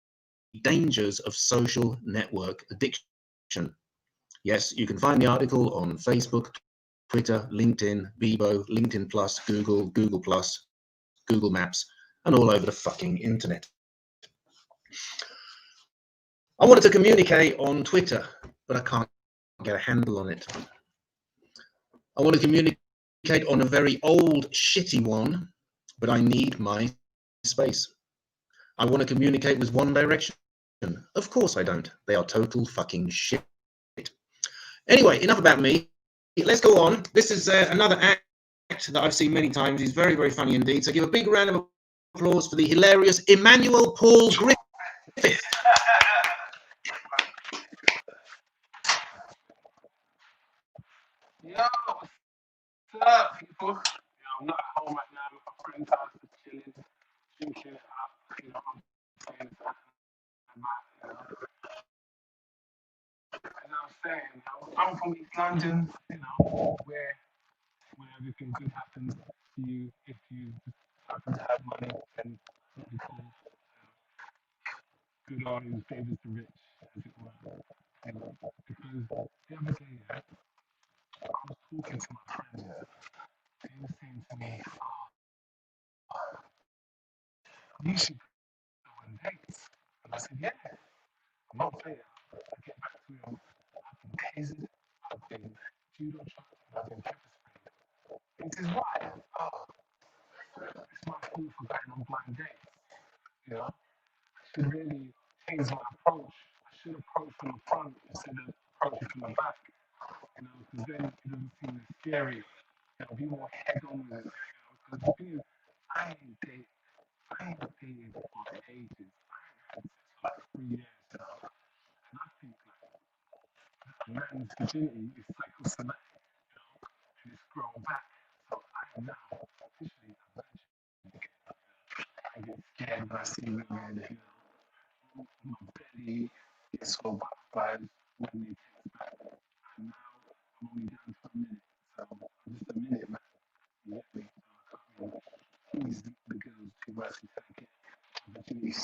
Speaker 1: dangers of social network addiction. Yes, you can find the article on Facebook, Twitter, LinkedIn, Bebo, LinkedIn Plus, Google, Google Plus, Google Maps, and all over the fucking internet. I wanted to communicate on Twitter, but I can't get a handle on it. I want to communicate on a very old, shitty one, but I need my space. I want to communicate with One Direction. Of course I don't. They are total fucking shit. Anyway, enough about me. Let's go on. This is another act that I've seen many times. He's very, very funny indeed. So give a big round of applause for the hilarious Emmanuel Paul Griffith.
Speaker 8: Yo, what's up, people? You know, I'm not at home right now. I'm at my friend's house, chilling, drinking it up. You know, I'm saying that. As I was saying, you know, I'm from East London, you know, where everything good happens to you if you happen to have money and what we call good on who favors the rich, as it were. You know, because the other day, yeah, I was talking to my friend, yeah, and he was saying to me, you should go on dates. And I said, yeah, I'm not a player. I get back to him. I've been tasered, I've been judo chopped, I've been pepper sprayed. And he says, why? Oh, it's my fault for going on blind dates. You know, I should really change my approach. I should approach from the front instead of approaching from the back. You know, because then it doesn't seem as scary. You know, be more head on with it. You know, because the thing is, I ain't dated for ages. I ain't had sex for like 3 years now. And I think like a man's virginity is psychosomatic, you know, and it's grown back. So I am now officially a virgin again. I get scared when I see women, you know, my belly gets all butterflies when they text back. And now I'm only down for a minute. So I'm just a minute man. You get me? So I can't really tease the girls too much until I get virginity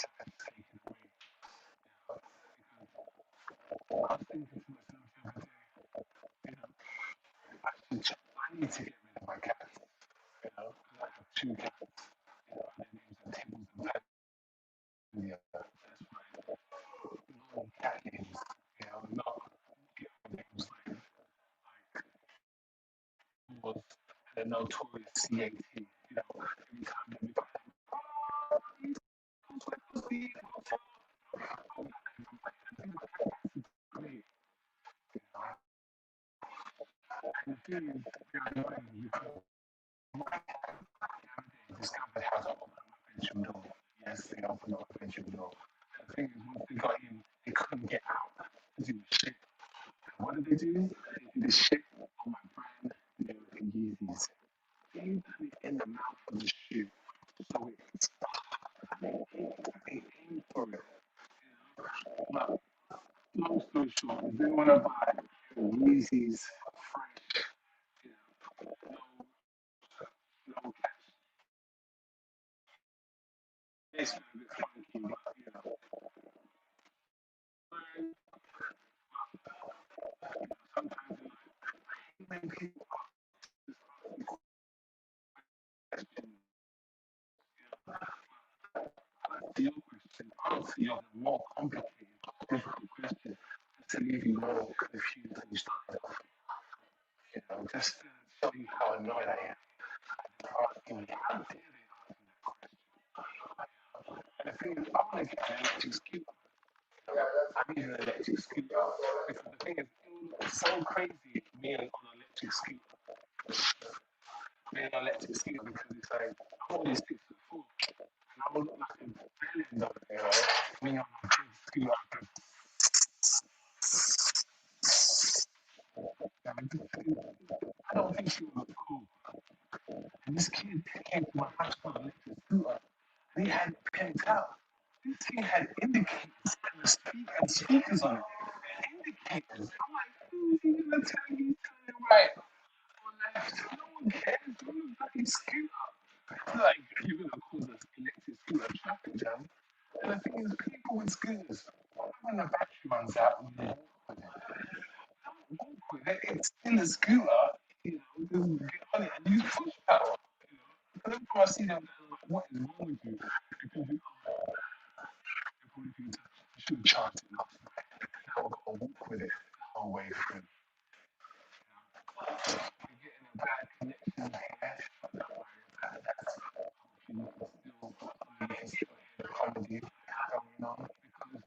Speaker 8: taken away. I was thinking to myself the other day, you know, I need to get rid of my cats, you know, because I have 2 cats, you know, and their names are Tibbles and Tanya. That's right. Long cat names, you know, not names like was a notorious CAT, you know, every time they become, oh, he's pussy, great, you know. And the thing is, they're annoying because my cat discovered how to open my bedroom door. Yes, they opened up my bedroom door. And the thing is, once they got in, they couldn't get out because it was shit. And what did they do? They did the shit on my brand new Yeezys. They put it in the mouth of the shoe. So they aimed for it. But long story short, if they want to buy Yeezys fresh, you know, no cash. It's a bit funky, but you know. Sometimes when people question your question, answer your more complicated, difficult give you more confusion than you started off. You know, just to show you how annoyed I am. Asking me, how dare they ask me that question? And the thing is, I want to get an electric scooter. I need an electric scooter. Because the thing is, it's so crazy being on an electric scooter. Being on an electric scooter because it's like, I'm only 6'4". And I will look like a villain over there, right? Me on my big scooter, I don't think she would look cool. And this kid came to my house on an electric scooter, and he had pegged out. This thing had indicators and speakers on it. Indicators. I'm like, who's he gonna tell you turn right or left? No one cares. You're on a fucking scooter. Like, you're gonna cause an electric scooter traffic jam. And the thing is, people with scooters, when the battery runs out, when you walk with it, don't walk with it. It's still a scooter. You know, just get on it and use push power. You know, and every time I see them, I'm like, what is wrong with you? Because you should have charged it last night. Now I've got to walk with it the whole way through. You're getting a bad connection here, but don't worry about that. You can still hear the comedy going on because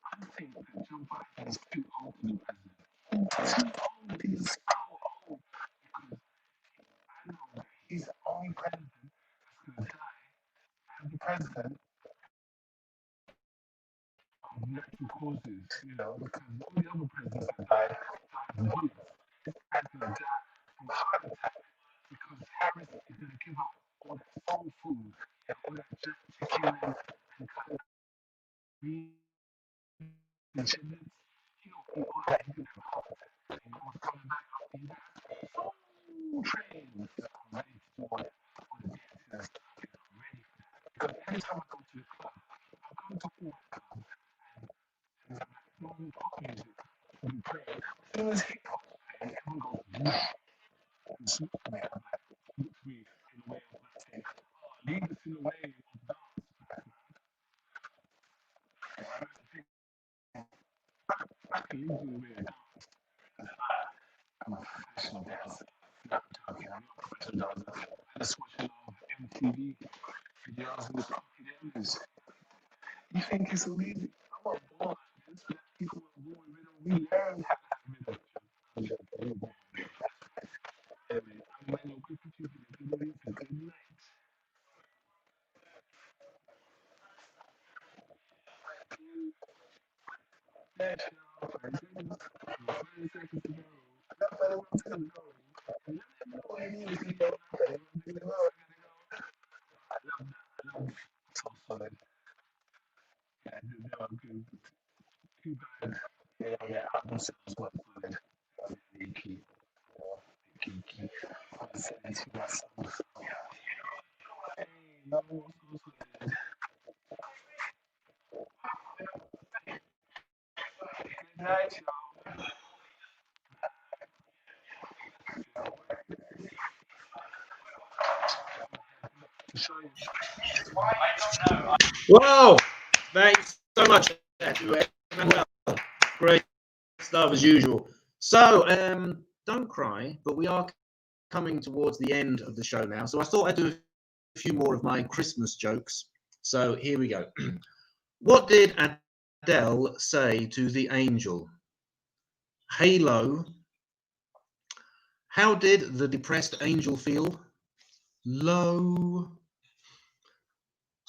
Speaker 8: I think that Joe Biden is too old to be president. He's too old. He's so old because I know that he's the only president that's going to die as the president of natural causes, you know, because all the other presidents that died from bullets. This guy's going to die from a heart attack because Harris is going to give up all that soul food and all that jerk chicken and curry and chitlins. He don't eat all that. He's going to have a heart attack. And you know what's coming back after he dies? Soul train. You know, I'm ready to do all the dances. You know, I'm ready for that. Because every time I go to the club, I go to all the club and I'm like, no pop music will be playing. As soon as hip hop and everyone goes, whoosh, and swoop me, I'm like, look me in a way of like saying, oh, lead us in a way of dance. I can lead you in a way of dance. I'm a professional dancer. No, I'm joking, I'm not a professional dancer. I just watch a lot of MTV videos and the documentaries. You think it's so easy? I'm not born like this. Black people were born with rhythm. We learned how to have rhythm. I'm joking, we were born with rhythm. Anyway, I'm Manuel Griffith. You've been a good night. Good night. That's all. 5 seconds. 30 seconds to go. Not 31 seconds to go. And let them know what it is. You know, 31 seconds to go. I love that. I love it. So solid. Yeah, they are good. Two guys. You know, their album sounds well solid. They keep. I'm listening to my songs. Hey, no one goes solid. Good night, y'all.
Speaker 1: Whoa! Thanks so much. Great stuff as usual. So, don't cry, but we are coming towards the end of the show now. So I thought I'd do a few more of my Christmas jokes. So here we go. What did Adele say to the angel? Halo. How did the depressed angel feel? Low.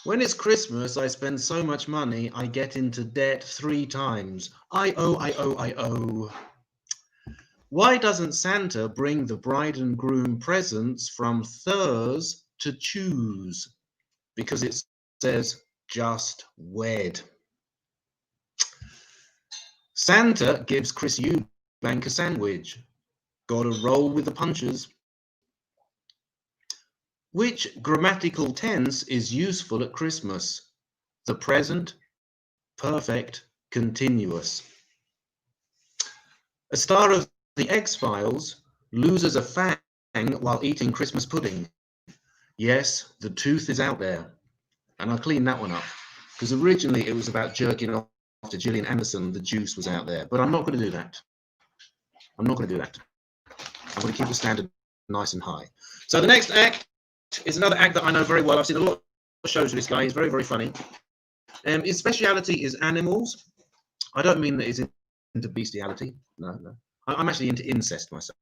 Speaker 1: When it's Christmas, I spend so much money, I get into debt 3 times. I owe. Why doesn't Santa bring the bride and groom presents from Thurs to choose? Because it says just wed. Santa gives Chris Eubank a sandwich. Gotta roll with the punches. Which grammatical tense is useful at Christmas? The present, perfect, continuous. A star of the X-Files loses a fang while eating Christmas pudding. Yes, the tooth is out there. And I'll clean that one up, because originally it was about jerking off after Gillian Anderson, the juice was out there. But I'm not going to do that. I'm not going to do that. I'm going to keep the standard nice and high. So the next act is another act that I know very well. I've seen a lot of shows with this guy. He's very, very funny. His speciality is animals. I don't mean that he's into bestiality. No. I'm actually into incest myself.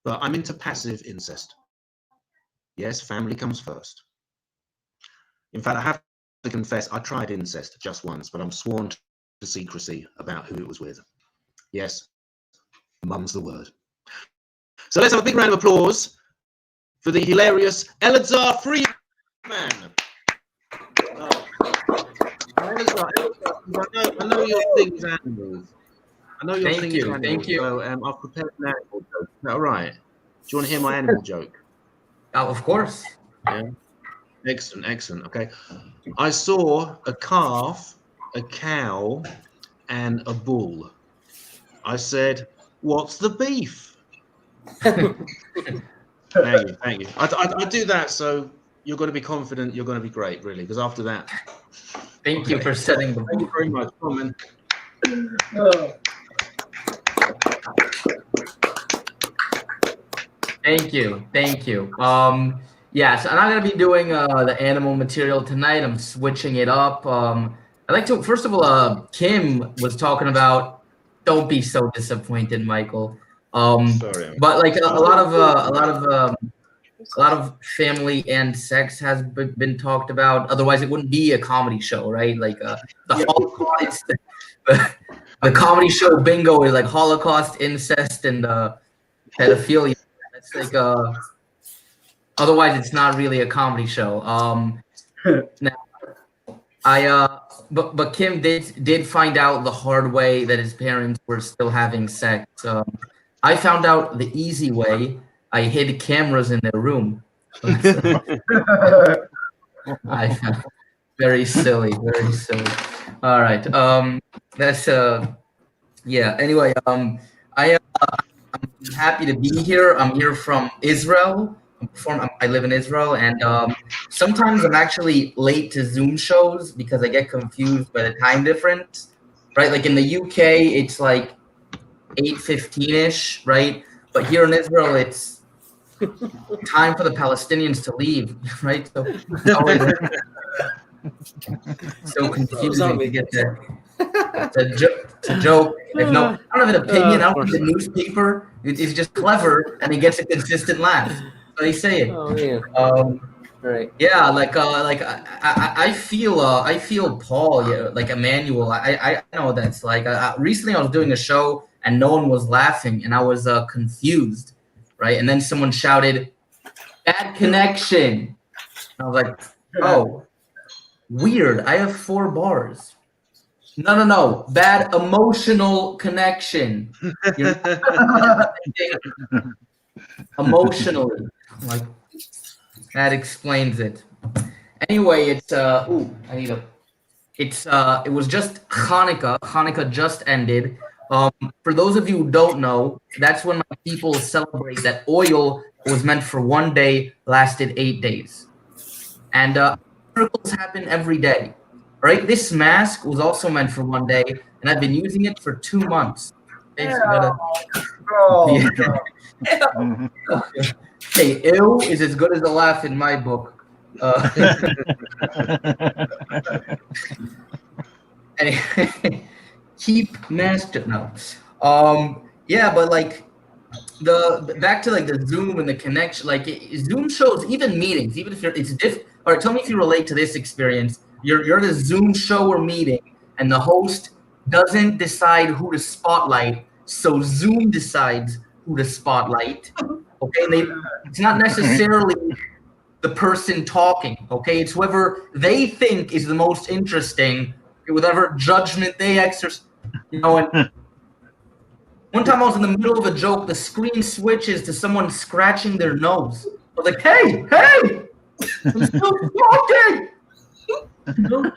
Speaker 1: But I'm into passive incest. Yes, family comes first. In fact, I have to confess, I tried incest just once, but I'm sworn to secrecy about who it was with. Yes, mum's the word. So let's have a big round of applause for the hilarious Elazar Freeman. I know your thing is animals. I know your thing is animals.
Speaker 5: Thank you.
Speaker 1: So I've prepared an animal joke. Is that all right? Do you want to hear my animal joke?
Speaker 5: Of course.
Speaker 1: Yeah. Excellent. Okay. I saw a calf, a cow, and a bull. I said, "What's the beef?" Thank you. I do that so you're going to be confident. You're going to be great, really, because after that.
Speaker 5: Thank you for setting the.
Speaker 1: Thank you very much. Come on, man.
Speaker 5: Thank you. Yes, I'm not gonna be doing the animal material tonight. I'm switching it up. I'd like to first of all, Kim was talking about. Don't be so disappointed, Michael.
Speaker 1: Sorry.
Speaker 5: But like a lot of family and sex has been talked about. Otherwise, it wouldn't be a comedy show, right? Like the Holocaust, the comedy show bingo is like Holocaust, incest, and pedophilia. It's like otherwise it's not really a comedy show. Now but Kim did find out the hard way that his parents were still having sex. I found out the easy way. I hid cameras in their room. I found very silly. All right. That's yeah. Anyway, I'm happy to be here. I'm here from Israel. I live in Israel, and sometimes I'm actually late to Zoom shows because I get confused by the time difference. Right, like in the UK, it's like 8:15ish, right? But here in Israel, it's time for the Palestinians to leave, right? So confusing to get there. It's a joke. I don't have an opinion. I don't read the newspaper. It's just clever, and it gets a consistent laugh. So they say it.
Speaker 7: Oh man. Right.
Speaker 5: Yeah, I feel Paul, yeah, like Emmanuel. I know that's like recently I was doing a show and no one was laughing and I was confused, right? And then someone shouted, "Bad connection." And I was like, "Oh, weird. I have 4 bars." No. Bad emotional connection. Emotionally, like that explains it. Anyway, it's it was just Hanukkah. Hanukkah just ended. For those of you who don't know, that's when my people celebrate that oil was meant for 1 day, lasted 8 days, and miracles happen every day. Right? This mask was also meant for 1 day, and I've been using it for 2 months. Okay, hey, ew is as good as a laugh in my book. Anyway, keep master. No. Yeah, but like the back to like the Zoom and the connection, like Zoom shows, even meetings, even if it's different. All right, tell me if you relate to this experience. You're at a Zoom show or meeting, and the host doesn't decide who to spotlight, so Zoom decides who to spotlight. Okay, it's not necessarily the person talking. Okay, it's whoever they think is the most interesting, whatever judgment they exercise. You know, and one time I was in the middle of a joke, the screen switches to someone scratching their nose. I was like, hey, I'm still talking. You know?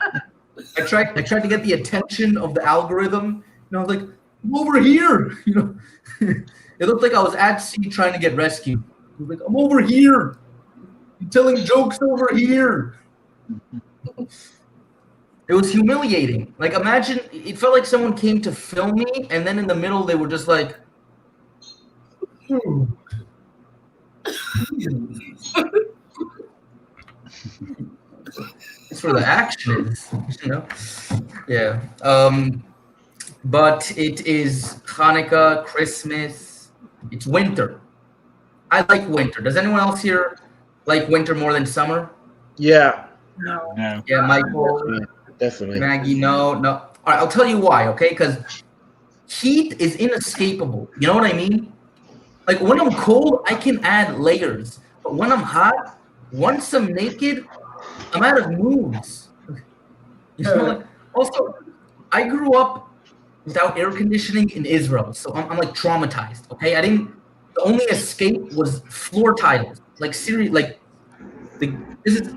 Speaker 5: I tried to get the attention of the algorithm, and I was like, I'm over here. You know, it looked like I was at sea trying to get rescued. I was like, I'm over here. I'm telling jokes over here. It was humiliating. Like, imagine, it felt like someone came to film me, and then in the middle they were just like, it's where the action is, you know? Yeah. But it is Hanukkah, Christmas. It's winter. I like winter. Does anyone else here like winter more than summer?
Speaker 1: Yeah,
Speaker 2: No.
Speaker 3: No.
Speaker 5: Yeah, Michael,
Speaker 1: definitely.
Speaker 5: Maggie, no. All right, I'll tell you why, okay? Because heat is inescapable. You know what I mean? Like, when I'm cold, I can add layers. But when I'm hot, once I'm naked, I'm out of moods. You know, like, also, I grew up without air conditioning in Israel, so I'm like traumatized. Okay, the only escape was floor tiles. Like, seriously, like, this is.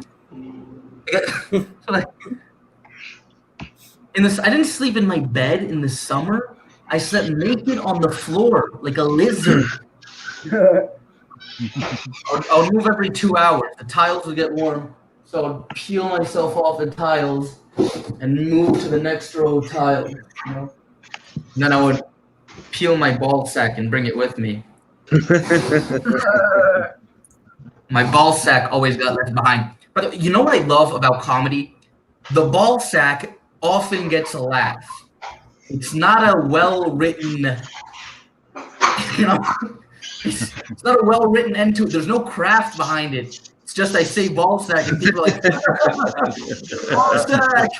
Speaker 5: Like, I didn't sleep in my bed in the summer. I slept naked on the floor like a lizard. I'll move every 2 hours. The tiles would get warm, so I'd peel myself off the tiles and move to the next row of tiles. You know? And then I would peel my ball sack and bring it with me. My ball sack always got left behind. But you know what I love about comedy? The ball sack often gets a laugh. It's not a well-written, you know, it's not a well-written end to it. There's no craft behind it. It's just I say ball sack and people are like, ball sack.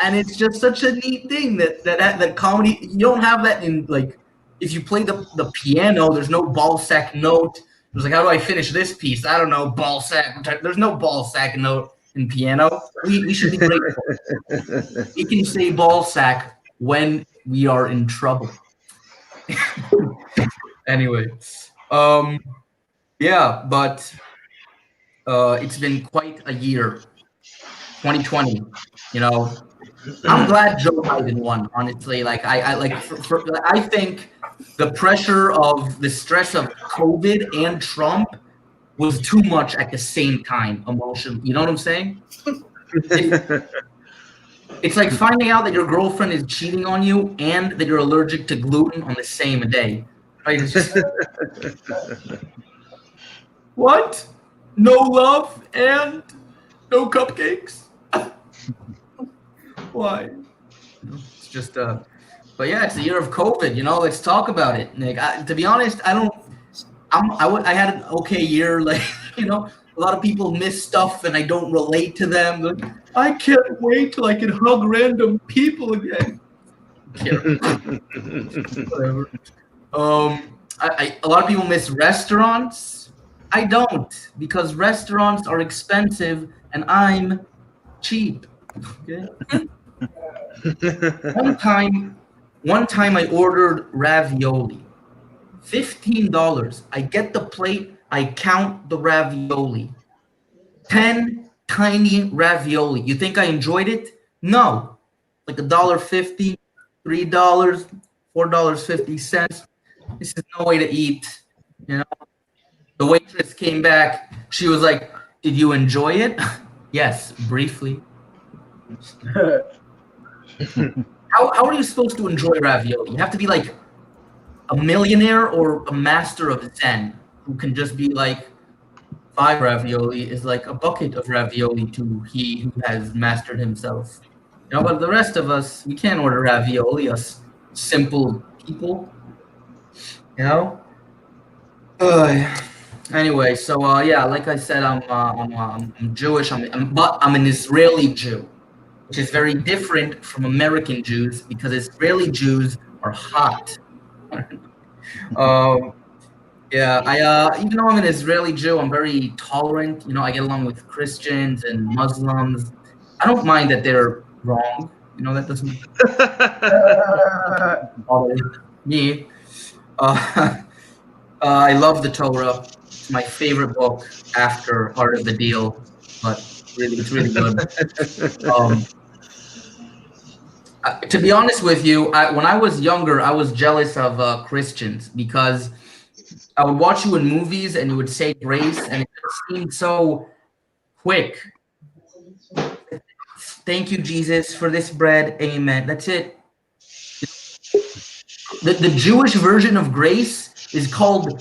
Speaker 5: And it's just such a neat thing that comedy, you don't have that in, like, if you play the piano, there's no ball sack note. It was like, how do I finish this piece? I don't know, ball sack. There's no ball sack note in piano. We should be grateful. We can say ball sack when we are in trouble. Anyway, yeah, but it's been quite a year, 2020. You know, I'm glad Joe Biden won. Honestly, like I think the pressure of the stress of COVID and Trump was too much at the same time emotionally. You know what I'm saying? It's like finding out that your girlfriend is cheating on you and that you're allergic to gluten on the same day. Right? It's just, what? No love and no cupcakes? Why? It's just but yeah, it's the year of COVID. You know, let's talk about it, Nick. To be honest, I had an okay year. Like, you know, a lot of people miss stuff, and I don't relate to them. Like, I can't wait till I can hug random people again. Whatever. A lot of people miss restaurants. I don't, because restaurants are expensive, and I'm cheap. Okay. One time I ordered ravioli. $15. I get the plate, I count the ravioli. 10 tiny ravioli. You think I enjoyed it? No. Like $1.50, $3, $4.50. This is no way to eat. You know? The waitress came back. She was like, "Did you enjoy it?" Yes, briefly. How are you supposed to enjoy ravioli? You have to be like a millionaire or a master of Zen who can just be like, 5 ravioli is like a bucket of ravioli to he who has mastered himself. You know, but the rest of us, we can't order ravioli, us simple people. You know? Anyway, so yeah, like I said, I'm Jewish, but I'm an Israeli Jew, which is very different from American Jews because Israeli Jews are hot. Yeah, even though I'm an Israeli Jew, I'm very tolerant. You know, I get along with Christians and Muslims. I don't mind that they're wrong. You know, that doesn't bother me. I love the Torah. It's my favorite book after Heart of the Deal, but really, it's really good. To be honest with you, when I was younger, I was jealous of Christians because I would watch you in movies and you would say grace and it just seemed so quick. Thank you, Jesus, for this bread. Amen. That's it. The Jewish version of grace is called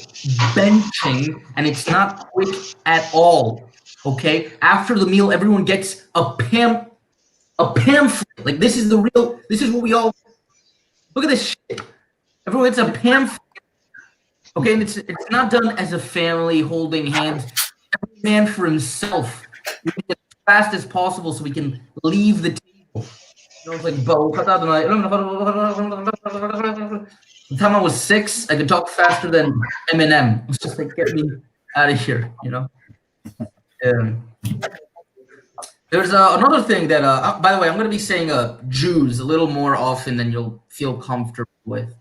Speaker 5: benching, and it's not quick at all. Okay? After the meal, everyone gets a pamphlet. Like, this is what we all, look at this shit. Everyone gets a pamphlet. Okay, and it's not done as a family holding hands. Every man for himself. We make it as fast as possible so we can leave the table. You know, it's like, the time I was 6, I could talk faster than Eminem. It's just like, get me out of here, you know? There's another thing that, by the way, I'm going to be saying Jews a little more often than you'll feel comfortable with.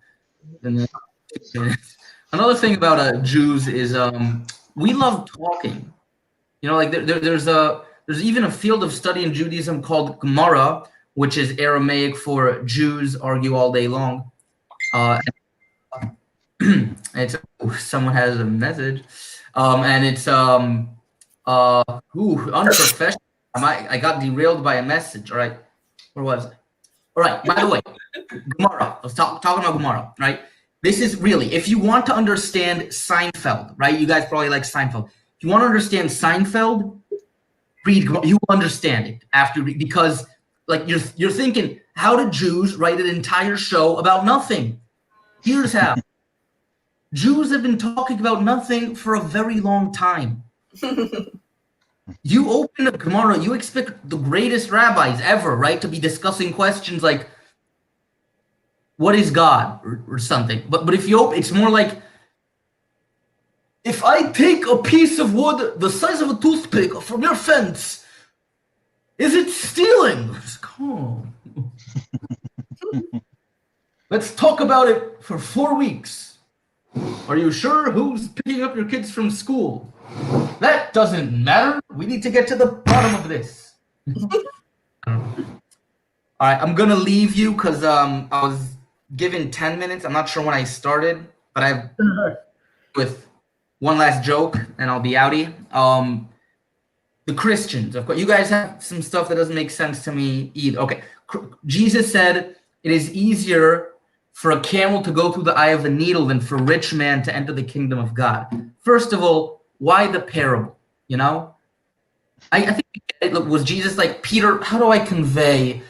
Speaker 5: Another thing about Jews is we love talking. You know, like there's even a field of study in Judaism called Gemara, which is Aramaic for Jews argue all day long. It's someone has a message, and it's unprofessional. I got derailed by a message. All right, where was I? All right. By the way, Gemara. Let's talking about Gemara, right? This is really, if you want to understand Seinfeld, right? You guys probably like Seinfeld. If you want to understand Seinfeld, read. You will understand it after, because like you're thinking, how did Jews write an entire show about nothing? Here's how. Jews have been talking about nothing for a very long time. You open a Gemara, you expect the greatest rabbis ever, right, to be discussing questions like, what is God, or something. But if you open, it's more like, if I take a piece of wood the size of a toothpick from your fence, is it stealing? Oh. Let's talk about it for 4 weeks. Are you sure who's picking up your kids from school? That doesn't matter. We need to get to the bottom of this. All right, I'm gonna leave you because I was given 10 minutes. I'm not sure when I started, but I've with one last joke and I'll be outie. The Christians, of course, you guys have some stuff that doesn't make sense to me either. Okay, Jesus said it is easier for a camel to go through the eye of a needle than for a rich man to enter the kingdom of God. First of all, why the parable? You know, I think it was Jesus like, Peter, how do I convey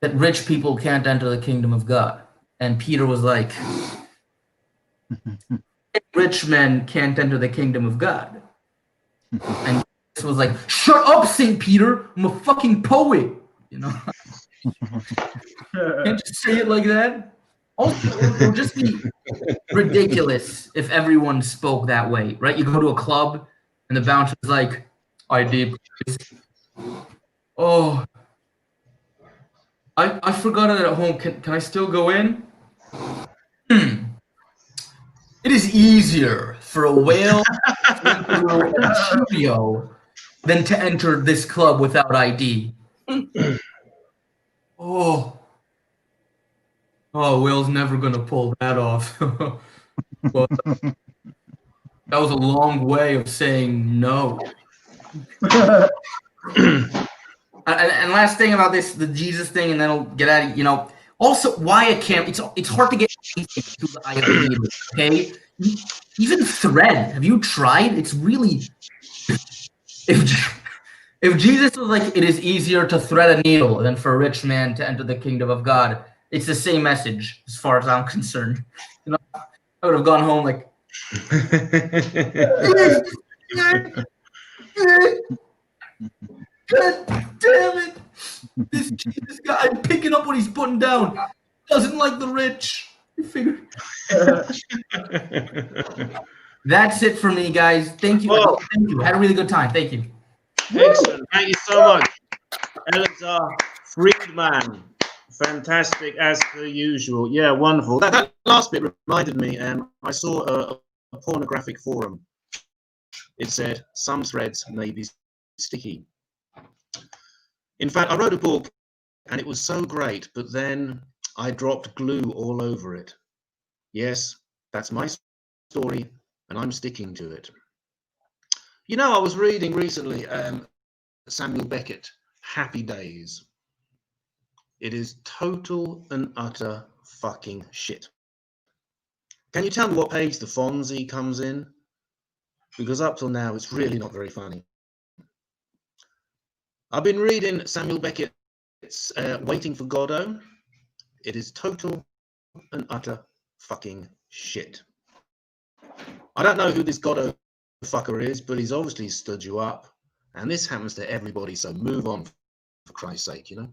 Speaker 5: that rich people can't enter the kingdom of God? And Peter was like, rich men can't enter the kingdom of God. And Jesus was like, shut up, St. Peter. I'm a fucking poet. You know? Can't just say it like that. Also, it would just be ridiculous if everyone spoke that way, right? You go to a club and the bouncer's like, ID, please. Oh, I forgot it at home. Can I still go in? It is easier for a whale to enter a studio than to enter this club without ID. Oh, Will's never gonna pull that off. Well, that was a long way of saying no. And last thing about this, the Jesus thing, and then I'll get out of, you know, also why a camp, it's hard to get anything through the eye of the needle, okay? Even thread, have you tried? It's really, if Jesus was like, it is easier to thread a needle than for a rich man to enter the kingdom of God, it's the same message as far as I'm concerned. You know, I would have gone home like, God damn it! This Jesus guy, I'm picking up what he's putting down. Doesn't like the rich. You figure. That's it for me, guys. Thank you.
Speaker 1: Well,
Speaker 5: Thank you. Had a really good time. Thank you.
Speaker 1: Excellent. Thank you so much. Eleazar Friedman. Fantastic as per usual. Yeah, wonderful. That last bit reminded me, I saw a pornographic forum. It said, some threads may be sticky. In fact, I wrote a book and it was so great, but then I dropped glue all over it. Yes, that's my story and I'm sticking to it. You know, I was reading recently Samuel Beckett, Happy Days. It is total and utter fucking shit. Can you tell me what page the Fonzie comes in? Because up till now, it's really not very funny. I've been reading Samuel Beckett's Waiting for Godot. It is total and utter fucking shit. I don't know who this Godot fucker is, but he's obviously stood you up. And this happens to everybody, so move on, for Christ's sake, you know.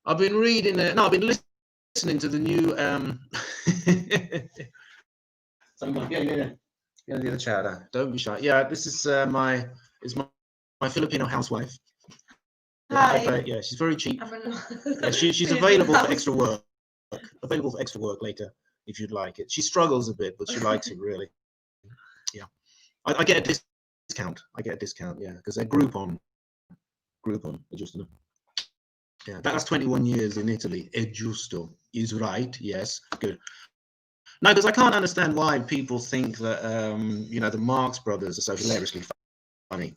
Speaker 1: I've been reading, I've been listening to the new, get in the chat. Don't be shy. Yeah, this is my Filipino housewife.
Speaker 2: Hi.
Speaker 1: Yeah, she's very cheap. She's available for extra work. Available for extra work later if you'd like it. She struggles a bit, but she likes it really. Yeah, I get a discount. Yeah, because they're Groupon. Just yeah, that's 21 years in Italy. È giusto is right. Yes, good. No, because I can't understand why people think that you know, the Marx Brothers are so hilariously funny.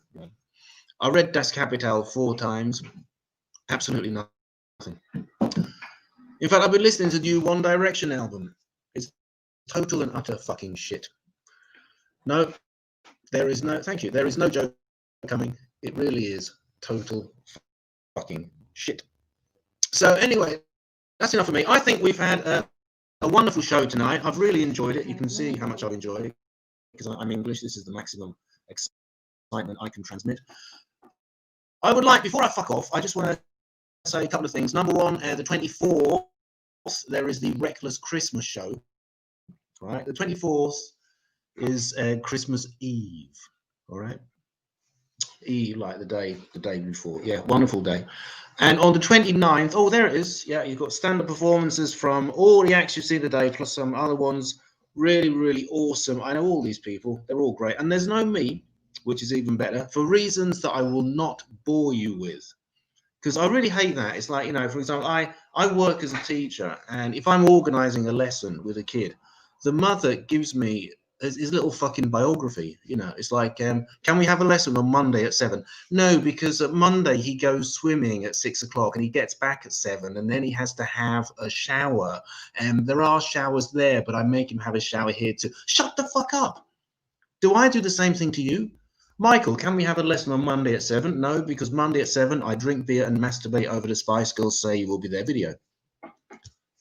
Speaker 1: I read Das Kapital 4 times. Absolutely nothing. In fact, I've been listening to the new One Direction album. It's total and utter fucking shit. No, there is no, thank you. There is no joke coming. It really is total fucking shit. So anyway, that's enough for me. I think we've had a wonderful show tonight. I've really enjoyed it. You can see how much I've enjoyed it because I'm English. This is the maximum excitement I can transmit. I would like, before I fuck off, I just want to say a couple of things. Number one, the 24th, there is the Reckless Christmas show. Right, the 24th is Christmas Eve. All right, Eve, like the day before. Yeah, wonderful day. And on the 29th, oh, there it is. Yeah, you've got stand-up performances from all the acts you've seen today, plus some other ones. Really, really awesome. I know all these people. They're all great. And there's no me, which is even better, for reasons that I will not bore you with. Because I really hate that. It's like, you know, for example, I work as a teacher, and if I'm organizing a lesson with a kid, the mother gives me his little fucking biography. You know, it's like, can we have a lesson on Monday at 7? No, because at Monday he goes swimming at 6 o'clock and he gets back at 7, and then he has to have a shower. And there are showers there, but I make him have a shower here too. Shut the fuck up. Do I do the same thing to you? Michael, can we have a lesson on Monday at 7? No, because Monday at 7, I drink beer and masturbate over the Spice Girls Say You Will Be There video.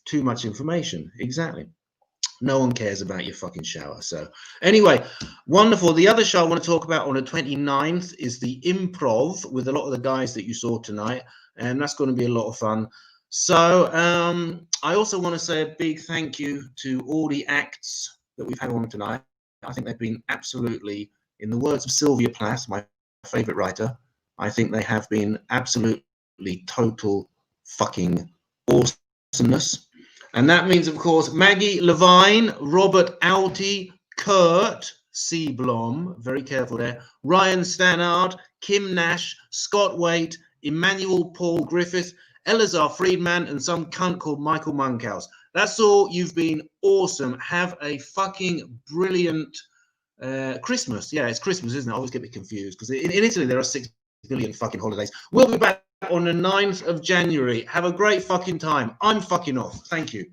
Speaker 1: Too much information. Exactly. No one cares about your fucking shower. So anyway, wonderful. The other show I want to talk about on the 29th is the improv with a lot of the guys that you saw tonight. And that's going to be a lot of fun. So I also want to say a big thank you to all the acts that we've had on tonight. I think they've been absolutely, in the words of Sylvia Plath, my favorite writer, I think they have been absolutely total fucking awesomeness. And that means, of course, Maggie LeVine, Robert Auty, Kurt Seablom, very careful there, Ryan Stannard, Kim Nash, Scott Waite, Emmanuel Paul Griffith, Elazar Friedman, and some cunt called Michael Monkhouse. That's all. You've been awesome. Have a fucking brilliant Christmas. Yeah, it's Christmas, isn't it? I always get a bit confused because in Italy there are 6 billion fucking holidays. We'll be back on the 9th of January. Have a great fucking time. I'm fucking off. Thank you.